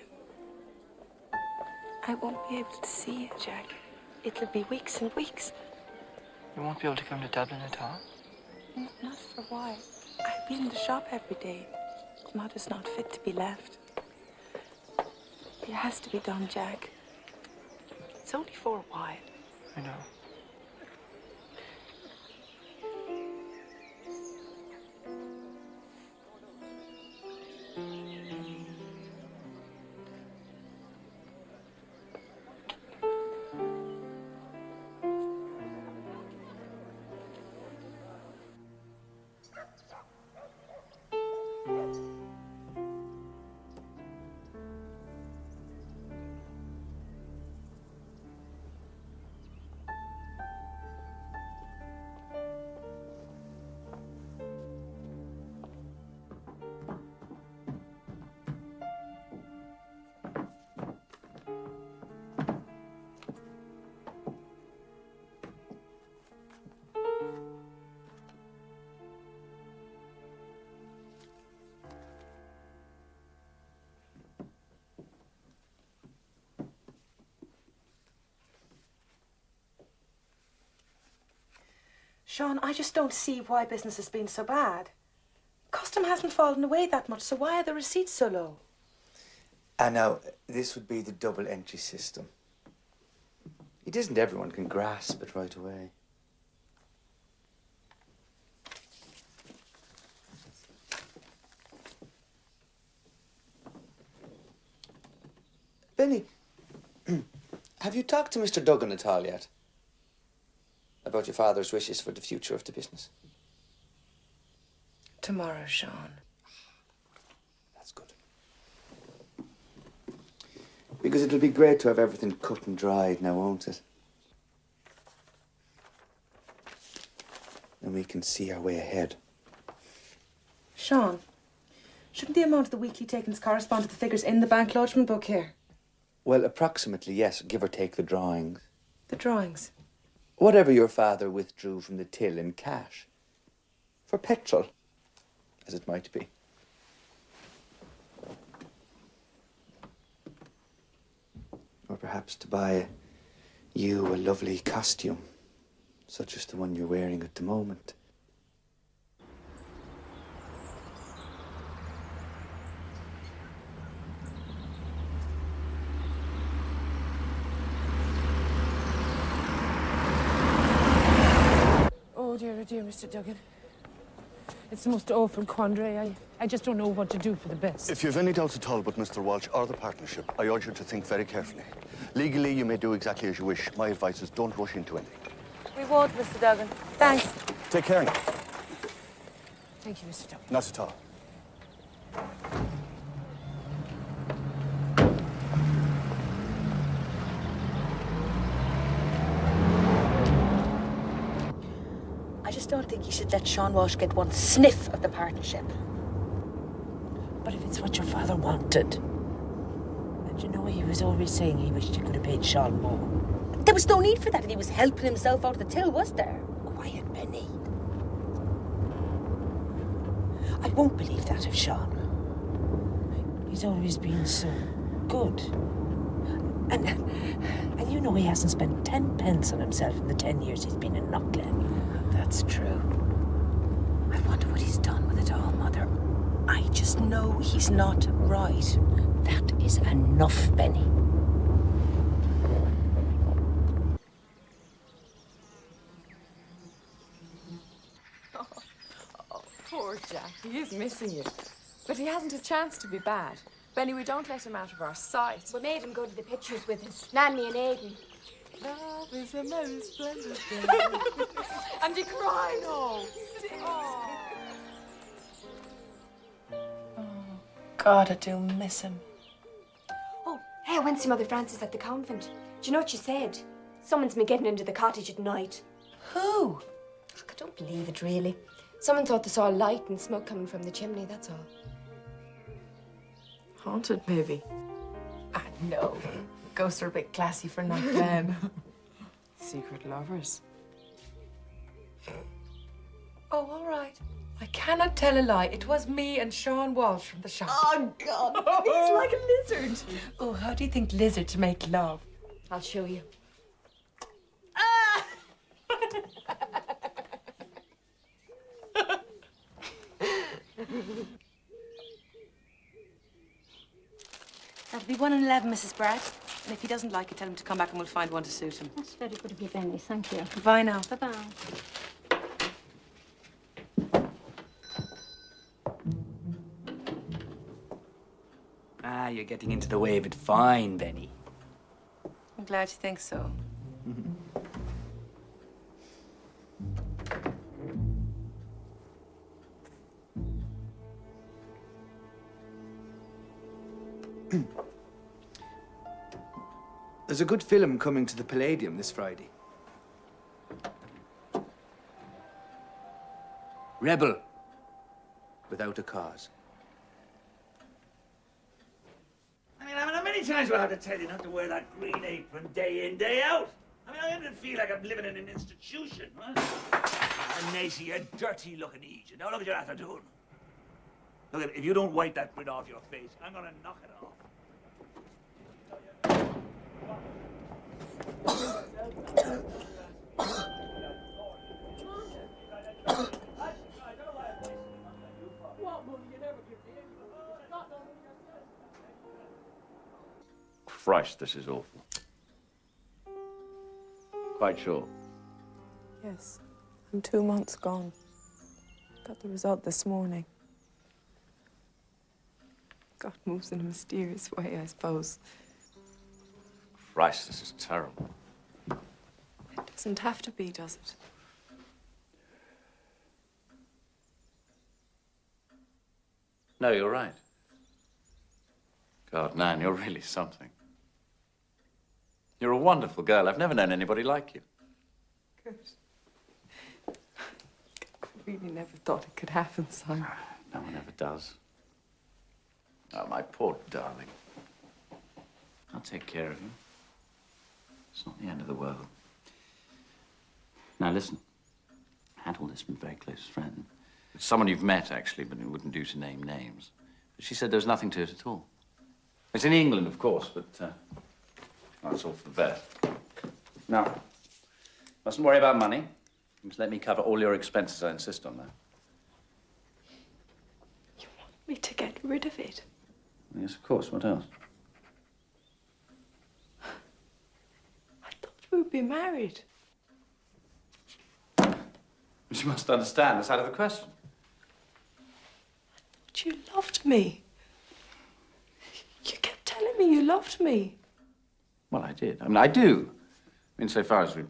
I won't be able to see you, Jack. It'll be weeks and weeks. You won't be able to come to Dublin at all? Not for a while. I'll be in the shop every day. Mother's not fit to be left. It has to be done, Jack. It's only for a while. I know. Sean, I just don't see why business has been so bad. Custom hasn't fallen away that much, so why are the receipts so low? And now, this would be the double entry system. It isn't everyone can grasp it right away. Benny, have you talked to Mr. Duggan at all yet? About your father's wishes for the future of the business? Tomorrow, Sean. That's good. Because it'll be great to have everything cut and dried now, won't it? And we can see our way ahead. Sean, shouldn't the amount of the weekly takings correspond to the figures in the bank lodgement book here? Well, approximately, yes, give or take the drawings. The drawings? Whatever your father withdrew from the till in cash. For petrol, as it might be. Or perhaps to buy you a lovely costume, such as the one you're wearing at the moment. Oh dear, Mr. Duggan. It's the most awful quandary. I just don't know what to do for the best. If you've any doubts at all about Mr. Walsh or the partnership, I urge you to think very carefully. Legally, you may do exactly as you wish. My advice is don't rush into anything. We won't, Mr. Duggan. Thanks. Take care now. Thank you, Mr. Duggan. Not at all. I just don't think you should let Sean Walsh get one sniff of the partnership. But if it's what your father wanted, then Do you know, he was always saying he wished he could have paid Sean more. There was no need for that if he was helping himself out of the till, was there? Quiet, Benny. I won't believe that of Sean. He's always been so good. And you know he hasn't spent 10 pence on himself in the 10 years he's been in Knockglen. That's true. I wonder what he's done with it all, Mother. I just know he's not right. That is enough, Benny. Oh, poor Jack. He is missing you. But he hasn't a chance to be bad. Benny, we don't let him out of our sight. We made him go to the pictures with us, Nanny and Aidan. Love is a most splendid thing. And you cry, no. Oh. God, I do miss him. Oh, hey, I went to see Mother Frances at the convent. Do you know what she said? Someone's been getting into the cottage at night. Who? I don't believe it, really. Someone thought they saw a light and smoke coming from the chimney, that's all. Haunted, maybe. Ah, no. Ghosts are a bit classy for Knockglen. Secret lovers. Oh, all right. I cannot tell a lie. It was me and Sean Walsh from the shop. Oh, God. He's like a lizard. Oh, how do you think lizards make love? I'll show you. That'll be 1 in 11, Mrs. Bragg. And if he doesn't like it, tell him to come back and we'll find one to suit him. That's very good of you, Benny. Thank you. Bye now. Bye-bye. Ah, you're getting into the way of it fine, Benny. I'm glad you think so. There's a good film coming to the Palladium this Friday. Rebel without a cause. I mean, how many times do I have to tell you not to wear that green apron day in, day out? I mean, I don't feel like I'm living in an institution, huh? And Nacy, you dirty looking Egypt. Now look what you're after doing. Look, if you don't wipe that grin off your face, I'm gonna knock it off. Christ, this is awful. Quite sure. Yes. I'm 2 months gone. Got the result this morning. God moves in a mysterious way, I suppose. Christ, this is terrible. It doesn't have to be, does it? No, you're right. God, Nan, you're really something. You're a wonderful girl. I've never known anybody like you. Good. I really never thought it could happen, Simon. No one ever does. Oh, my poor darling. I'll take care of you. It's not the end of the world. Now, listen. Hattle's been a very close friend. It's someone you've met, actually, but it wouldn't do to name names. But she said there was nothing to it at all. It's in England, of course, but that's all for the best. Now, mustn't worry about money. You must let me cover all your expenses. I insist on that. Me to get rid of it. Yes, of course. What else? We'd be married. But you must understand, that's out of the question. But you loved me. You kept telling me you loved me. Well, I did. I mean, I do. Insofar as we...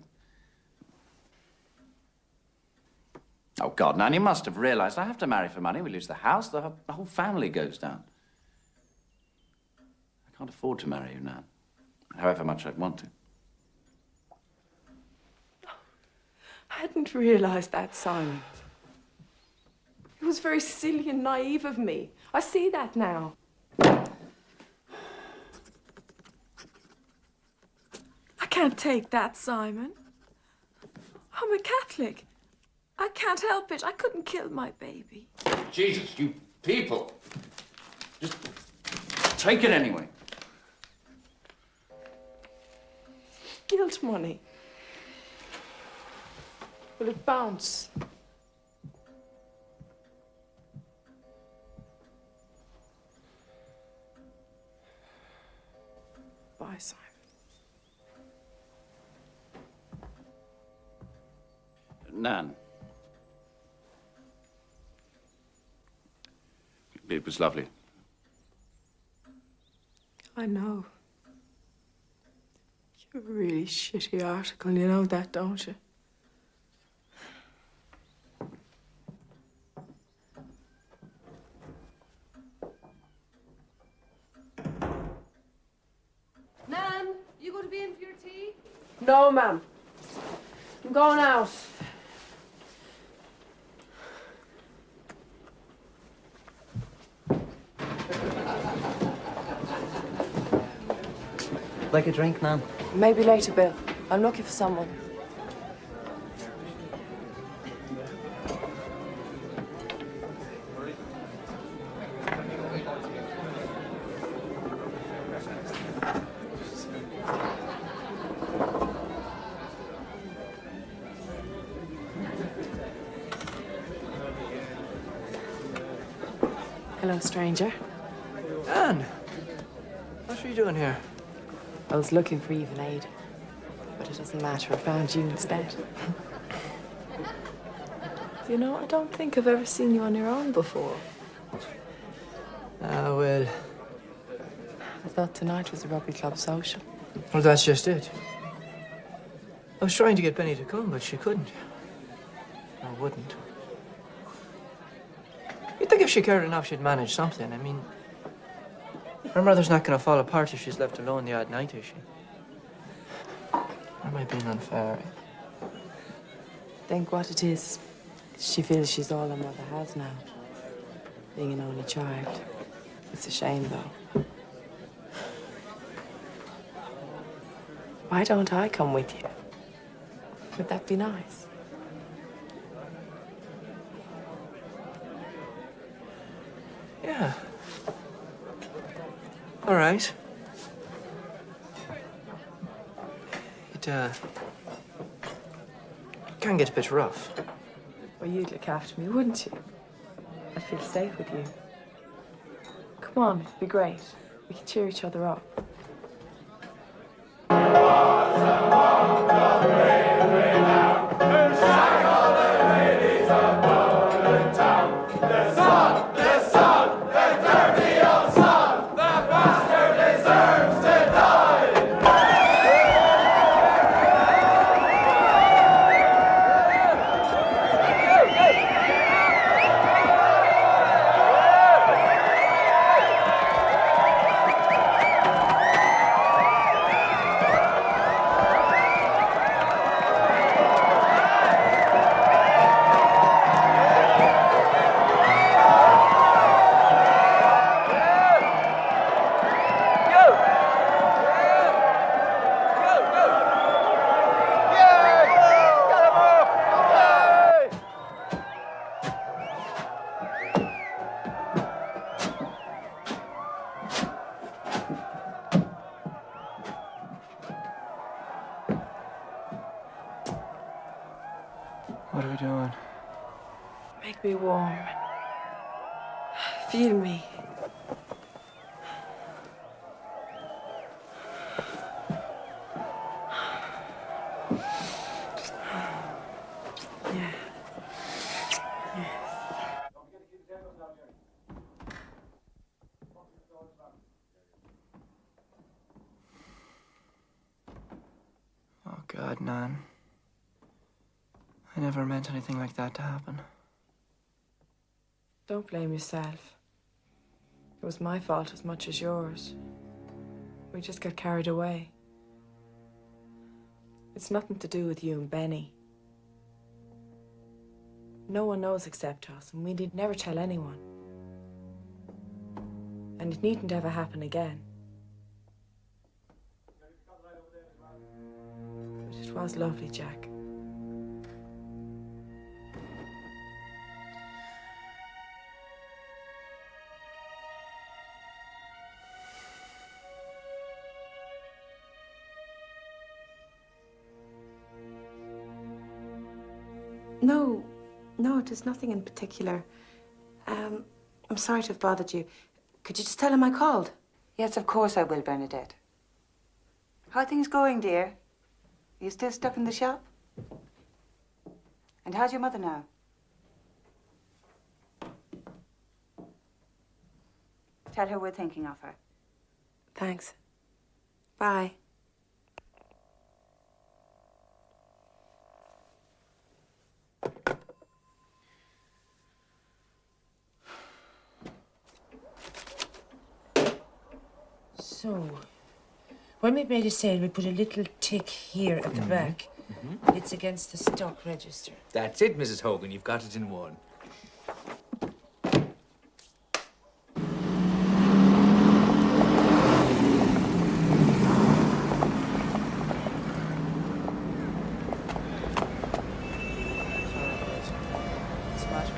Oh, God, Nan, you must have realized I have to marry for money. We lose the house, the whole family goes down. I can't afford to marry you, Nan, however much I'd want to. I hadn't realized that, Simon. It was very silly and naive of me. I see that now. can't take that, Simon. I'm a Catholic. I can't help it. I couldn't kill my baby. Jesus, you people. Just take it anyway. Guilt money. Will it bounce? Bye, Simon. Nan. It was lovely. I know. You're a really shitty article, you know that, don't you? Nan, you going to be in for your tea? No, ma'am. I'm going out. Like a drink, Nan? Maybe later, Bill. I'm looking for someone. Hello, stranger. Anne, what are you doing here? I was looking for Eve and Ada, but it doesn't matter. I found you instead. You know, I don't think I've ever seen you on your own before. Ah, well. I thought tonight was a rugby club social. Well, that's just it. I was trying to get Benny to come, but she couldn't. Or wouldn't. You'd think if she cared enough, she'd manage something. I mean, her mother's not going to fall apart if she's left alone the odd night, is she? Or am I being unfair? Think what it is. She feels she's all her mother has now. Being an only child. It's a shame, though. Why don't I come with you? Would that be nice? Yeah. All right. It can get a bit rough. Well, you'd look after me, wouldn't you? I'd feel safe with you. Come on, it'd be great. We can cheer each other up. What are we doing? Make me warm. Feel me. Yeah. Oh, God, Nan. I never meant anything like that to happen. Don't blame yourself. It was my fault as much as yours. We just got carried away. It's nothing to do with you and Benny. No one knows except us, and we need never tell anyone. And it needn't ever happen again. It was lovely, Jack. No, there's nothing in particular. I'm sorry to have bothered you. Could you just tell him I called? Yes, of course I will, Bernadette. How are things going, dear? Are you still stuck in the shop? And how's your mother now? Tell her we're thinking of her. Thanks. Bye. So, when we made a sale, we put a little tick here at the back. It's against the stock register. That's it, Mrs. Hogan. You've got it in one. What's the matter?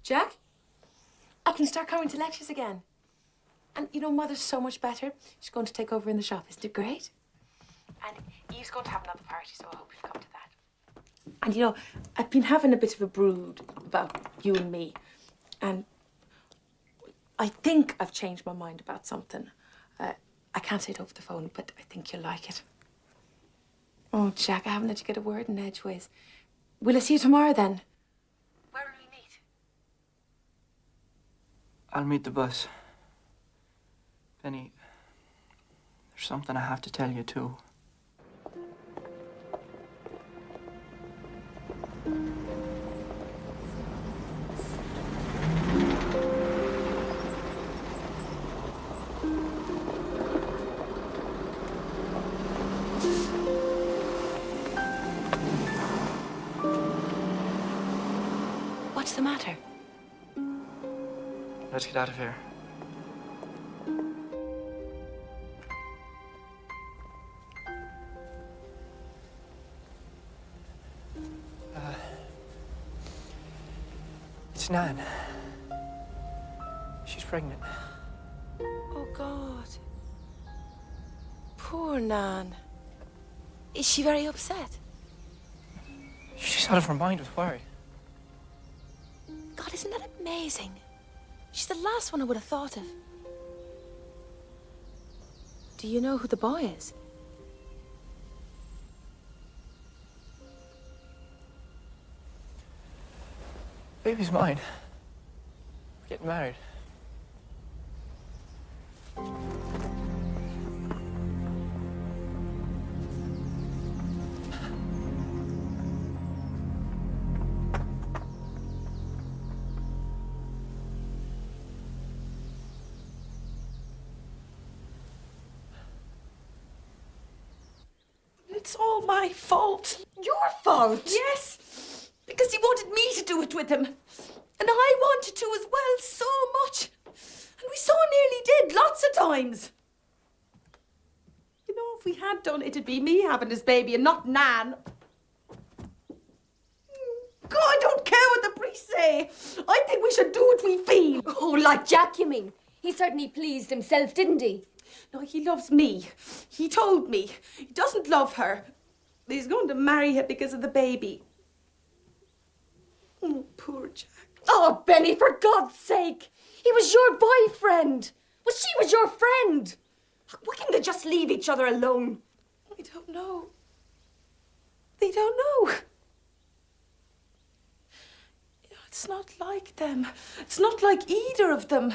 Jack, I can start coming to lectures again. And, you know, Mother's so much better. She's going to take over in the shop. Isn't it great? And Eve's going to have another party, so I hope you'll come to that. And, you know, I've been having a bit of a brood about you and me. And I think I've changed my mind about something. I can't say it over the phone, but I think you'll like it. Oh, Jack, I haven't let you get a word in edgeways. Will I see you tomorrow, then? Where will we meet? I'll meet the bus. Penny, there's something I have to tell you, too. What's the matter? Let's get out of here. It's Nan. She's pregnant. Oh, God. Poor Nan. Is she very upset? She's out of her mind with worry. God, isn't that amazing? She's the last one I would have thought of. Do you know who the boy is? Baby's mine. We're getting married. It's all my fault. Your fault? Yes, because he wanted me to do it with him. And I wanted to as well, so much. And we so nearly did, lots of times. You know, if we had done it, it'd be me having his baby and not Nan. God, I don't care what the priests say. I think we should do what we feel. Oh, like Jack, you mean? He certainly pleased himself, didn't he? No, he loves me. He told me. He doesn't love her. He's going to marry her because of the baby. Oh, poor Jack. Oh, Benny, for God's sake! He was your boyfriend. Well, she was your friend. Why can't they just leave each other alone? I don't know. They don't know. You know, it's not like them. It's not like either of them.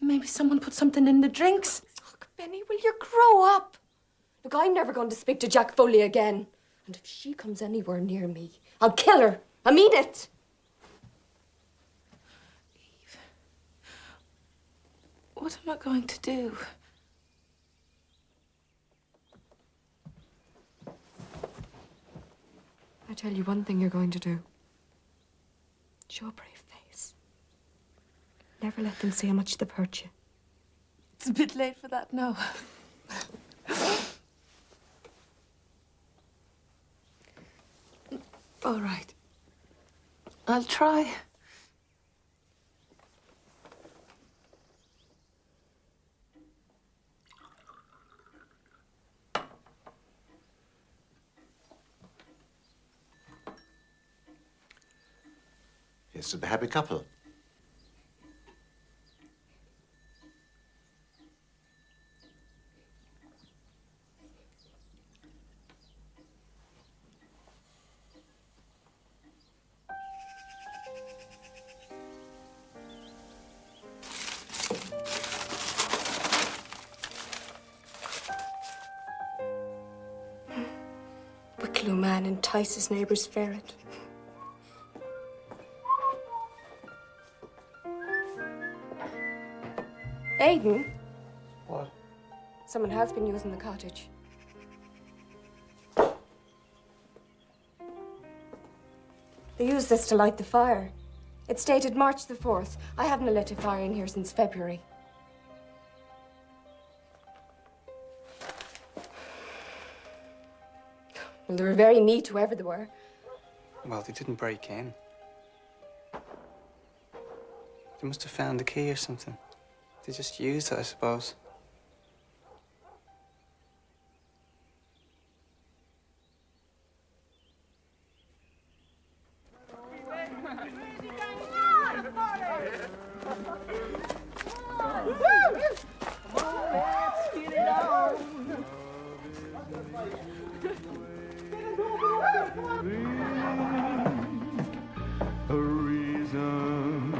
Maybe someone put something in the drinks. Look, Benny, will you grow up? Look, I'm never going to speak to Jack Foley again. And if she comes anywhere near me, I'll kill her. I mean it. Eve, what am I going to do? tell you one thing you're going to do. Show a brave face. Never let them see how much they've hurt you. It's a bit late for that now. All right. I'll try. It's a happy couple. Wicklow man entices neighbour's ferret. Aiden? What? Someone has been using the cottage. They used this to light the fire. It's dated March the 4th. I haven't lit a fire in here since February. Well, they were very neat, whoever they were. Well, they didn't break in. They must have found the key or something. They just used it, I suppose. A reason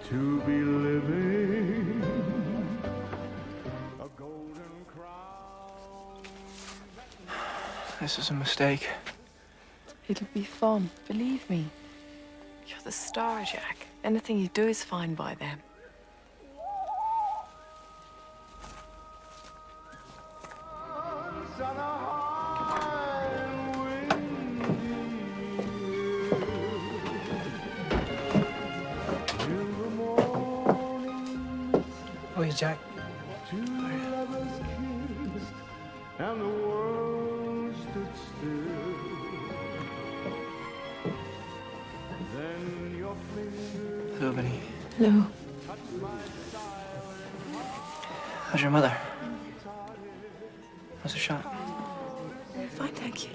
to be living, a golden crown. This is a mistake. It'll be fun, believe me. You're the star, Jack. Anything you do is fine by them. Oh, yeah, Jack. And the world stood still. Then your fingers. Hello, Minnie. Hello. How's your mother? How's the shot? Fine, thank you.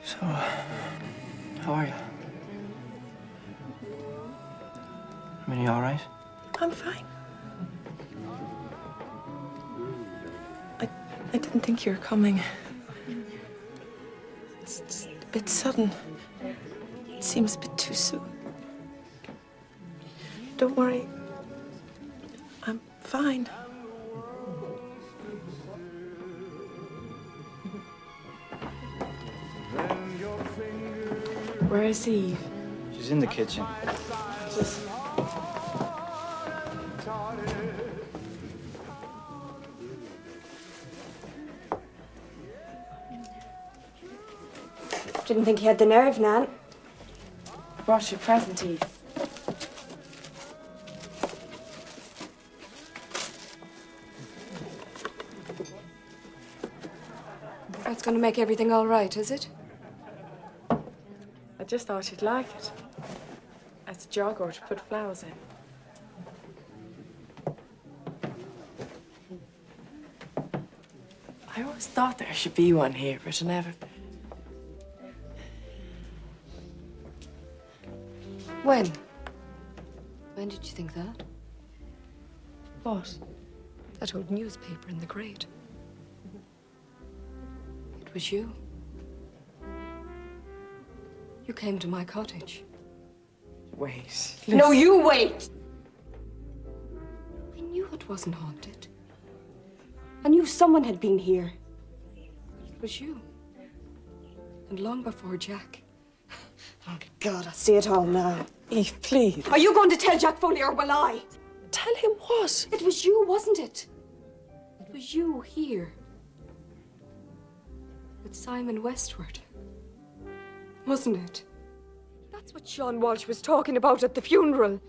So, how are you? Minnie, all right? I'm fine. I didn't think you were coming. It's a bit sudden. It seems a bit too soon. Don't worry. I'm fine. Where is Eve? She's in the kitchen. Didn't think he had the nerve, Nan. Brought your present, Eve. That's going to make everything all right, is it? I just thought you'd like it. As a jogger to put flowers in. I always thought there should be one here, but I never... When? When did you think that? What? That old newspaper in the grate. It was you. You came to my cottage. Wait. No, you wait! We knew it wasn't haunted. I knew someone had been here. It was you. And long before Jack. Oh, God, I see it all now. Eve, please. Are you going to tell Jack Foley or will I? Tell him what? It was you, wasn't it? It was you here. With Simon Westward. Wasn't it? That's what Sean Walsh was talking about at the funeral.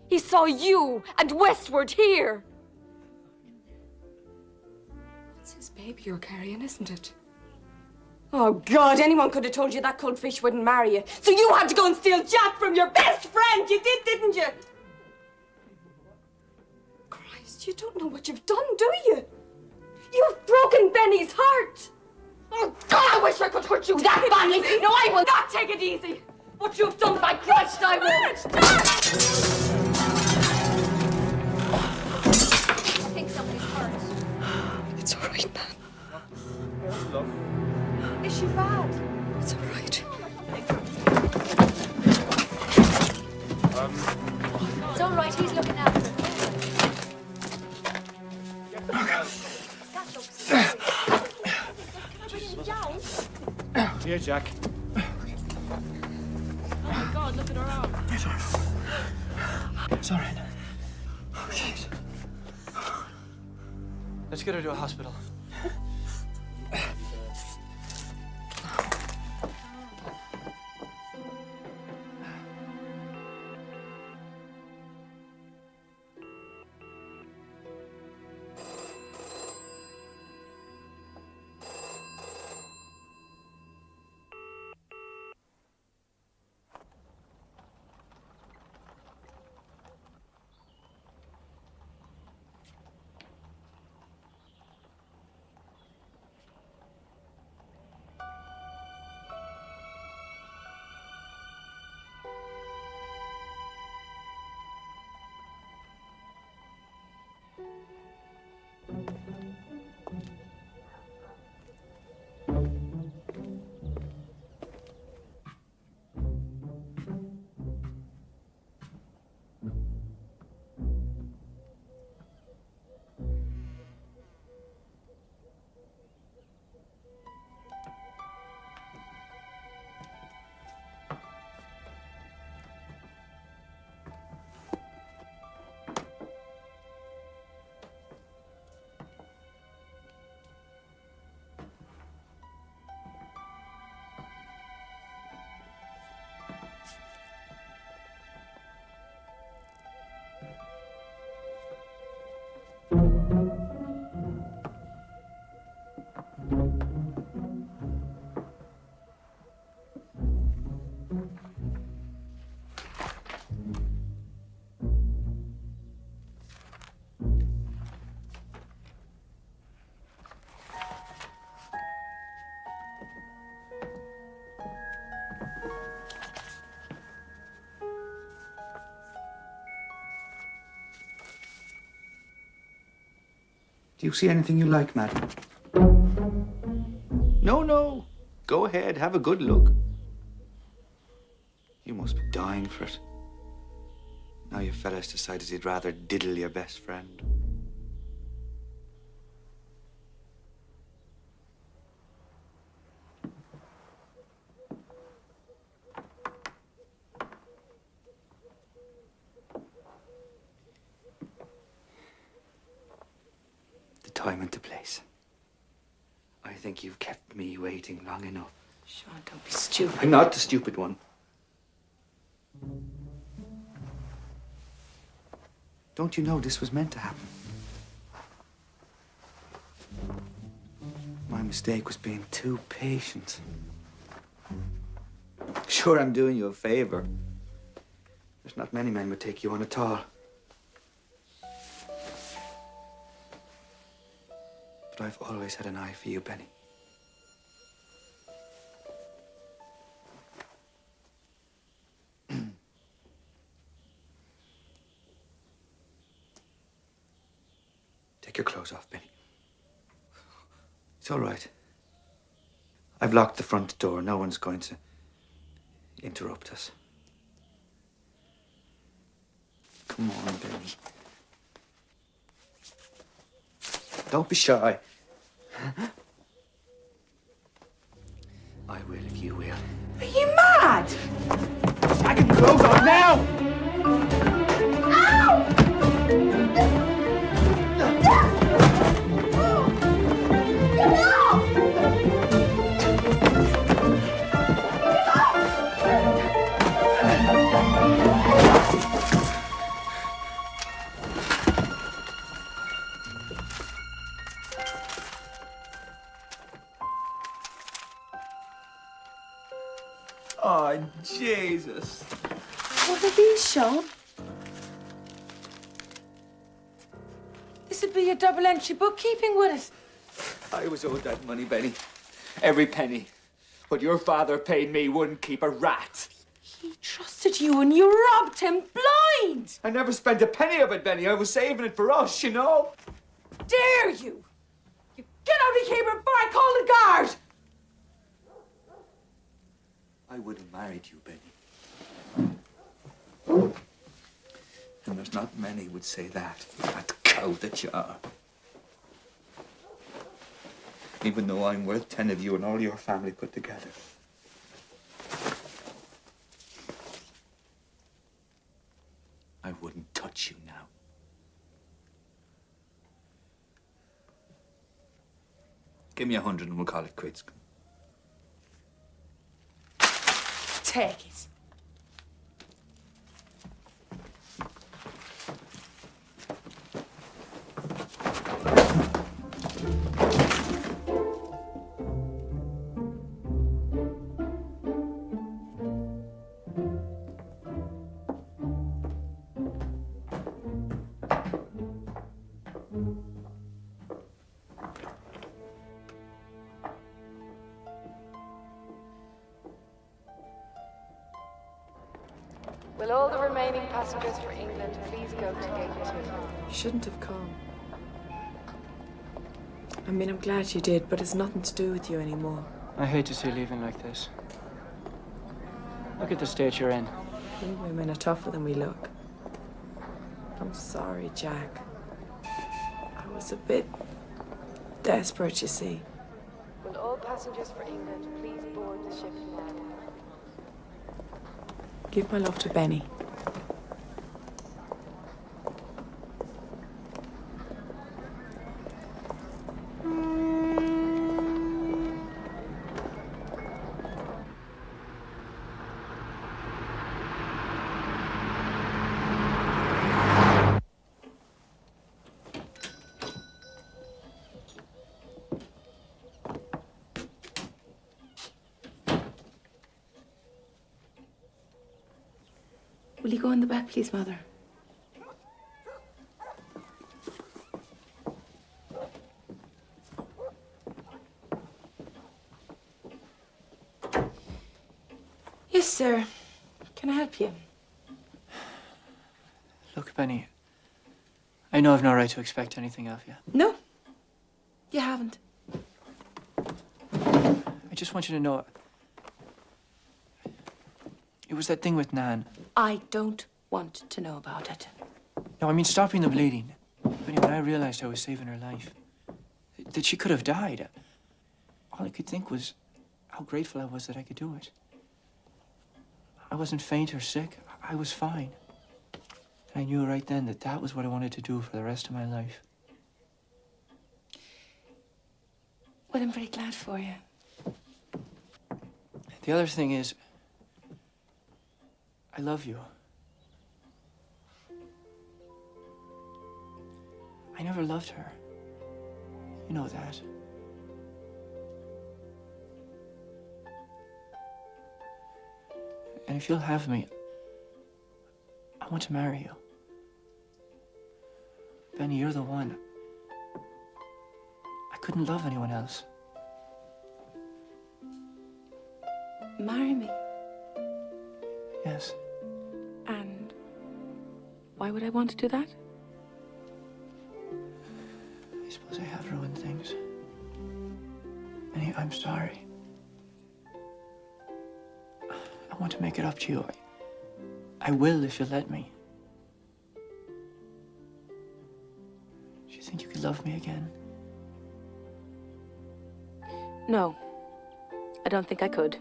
He saw you and Westward here. That's his baby you're carrying, isn't it? Oh, God, anyone could have told you that cold fish wouldn't marry you. So you had to go and steal Jack from your best friend. You did, didn't you? Christ, you don't know what you've done, do you? You've broken Benny's heart. Oh, God, I wish I could hurt you that badly. No, I will not take it easy. What you've done, by Christ, I won't. I think somebody's hurt. It's all right, man. Is she bad? It's all right. It's all right, he's looking after her. Here, Jack. Oh my God, look at her arm. It's all right. Okay. Let's get her to a hospital. Do you see anything you like, madam? No, no. Go ahead, have a good look. You must be dying for it. Now you fellas decided you'd rather diddle your best friend. Time and the place. I think you've kept me waiting long enough. Sean, don't be stupid. I'm not the stupid one. Don't you know this was meant to happen? My mistake was being too patient. Sure, I'm doing you a favor. There's not many men would take you on at all. But I've always had an eye for you, Benny. Take your clothes off, Benny. It's all right. I've locked the front door. No one's going to interrupt us. Come on, Benny. Don't be shy. I will if you will. Are you mad? I can Close on now! Oh, Jesus. What are these, Sean? This would be your double entry bookkeeping, would it? I was owed that money, Benny. Every penny. But your father paid me wouldn't keep a rat. He trusted you and you robbed him blind! I never spent a penny of it, Benny. I was saving it for us, you know. Dare you! You get out of here before I call the guard! I would have married you, Benny. And there's not many would say that. That cow that you are. Even though I'm worth 10 of you and all your family put together. I wouldn't touch you now. Give me 100 and we'll call it quits. Take it. Will all the remaining passengers for England please go to gate 2? You shouldn't have come. I mean, I'm glad you did, but it's nothing to do with you anymore. I hate to see you leaving like this. Look at the state you're in. We women are tougher than we look. I'm sorry, Jack. I was a bit desperate, you see. Will all passengers for England please board the ship now? Give my love to Benny. Will you go in the back, please, Mother? Yes, sir. Can I help you? Look, Benny, I know I've no right to expect anything of you. No, you haven't. I just want you to know, it was that thing with Nan. I don't want to know about it. No, I mean stopping the bleeding. Benny, when I realized I was saving her life, that she could have died, all I could think was how grateful I was that I could do it. I wasn't faint or sick. I was fine. And I knew right then that that was what I wanted to do for the rest of my life. Well, I'm very glad for you. The other thing is, I love you. I never loved her. You know that. And if you'll have me, I want to marry you. Benny, you're the one. I couldn't love anyone else. Marry me. Yes. And why would I want to do that? I suppose I have ruined things. Benny, I'm sorry. I want to make it up to you. I will if you let me. Do you think you could love me again? No, I don't think I could.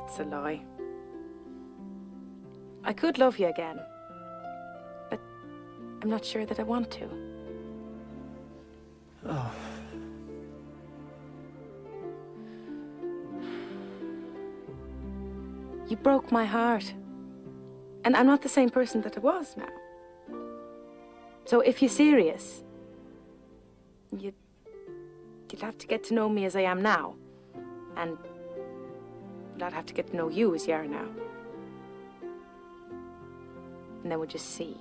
It's a lie. I could love you again, but I'm not sure that I want to. Oh. You broke my heart. And I'm not the same person that I was now. So if you're serious, you'd have to get to know me as I am now. And I'd have to get to know you as you are now. And then we'll just see.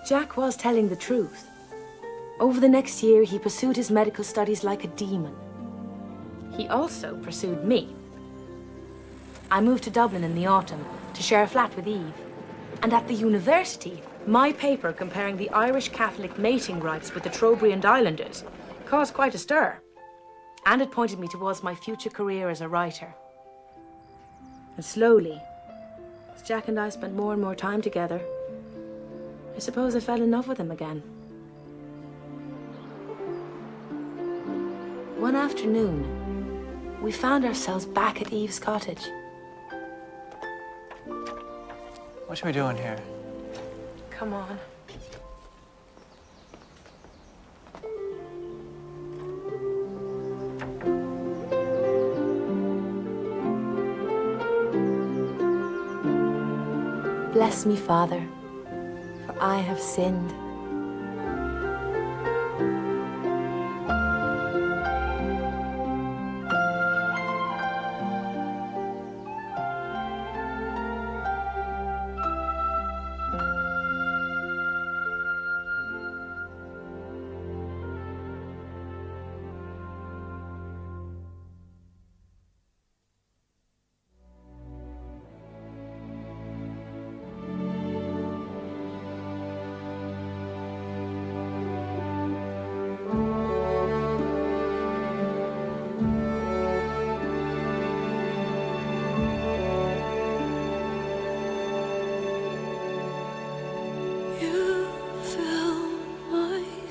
Jack was telling the truth. Over the next year, he pursued his medical studies like a demon. He also pursued me. I moved to Dublin in the autumn to share a flat with Eve. And at the university, my paper comparing the Irish Catholic mating rites with the Trobriand Islanders caused quite a stir. And it pointed me towards my future career as a writer. And slowly, as Jack and I spent more and more time together, I suppose I fell in love with him again. One afternoon, we found ourselves back at Eve's cottage. What are we doing here? Come on. Bless me, Father, for I have sinned.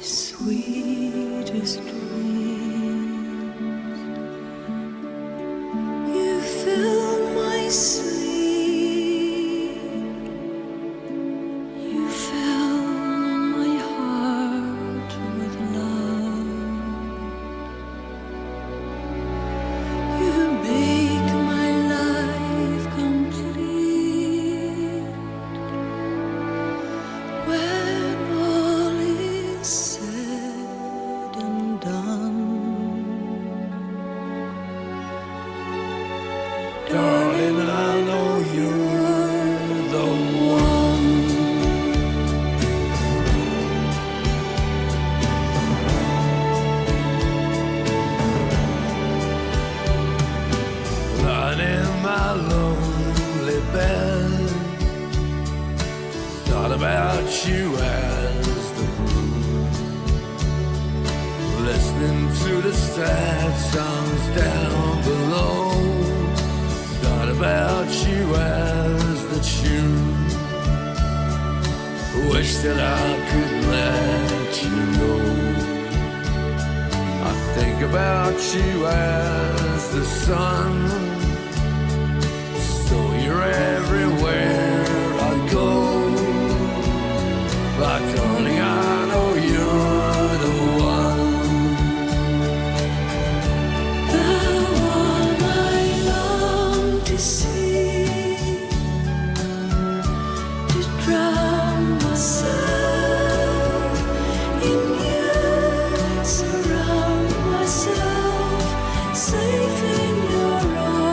Sweetest dreams, you fill my sleep, you fill my heart with love, you make my life complete. When all is said and done, darling, I know you're the one. Lying in my lonely bed, thought about you as the moon, listening to the sad songs down below. Thought about you as the tune. Wish that I could let you know. I think about you as the sun. So you're everywhere I go. But darling, I know you're the one. The one I long to see, to drown myself in you, surround myself safe in your arms.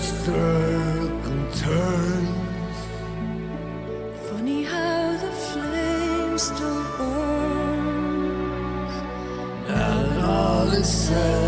circle turns. Funny how the flame still burns. Now that all is said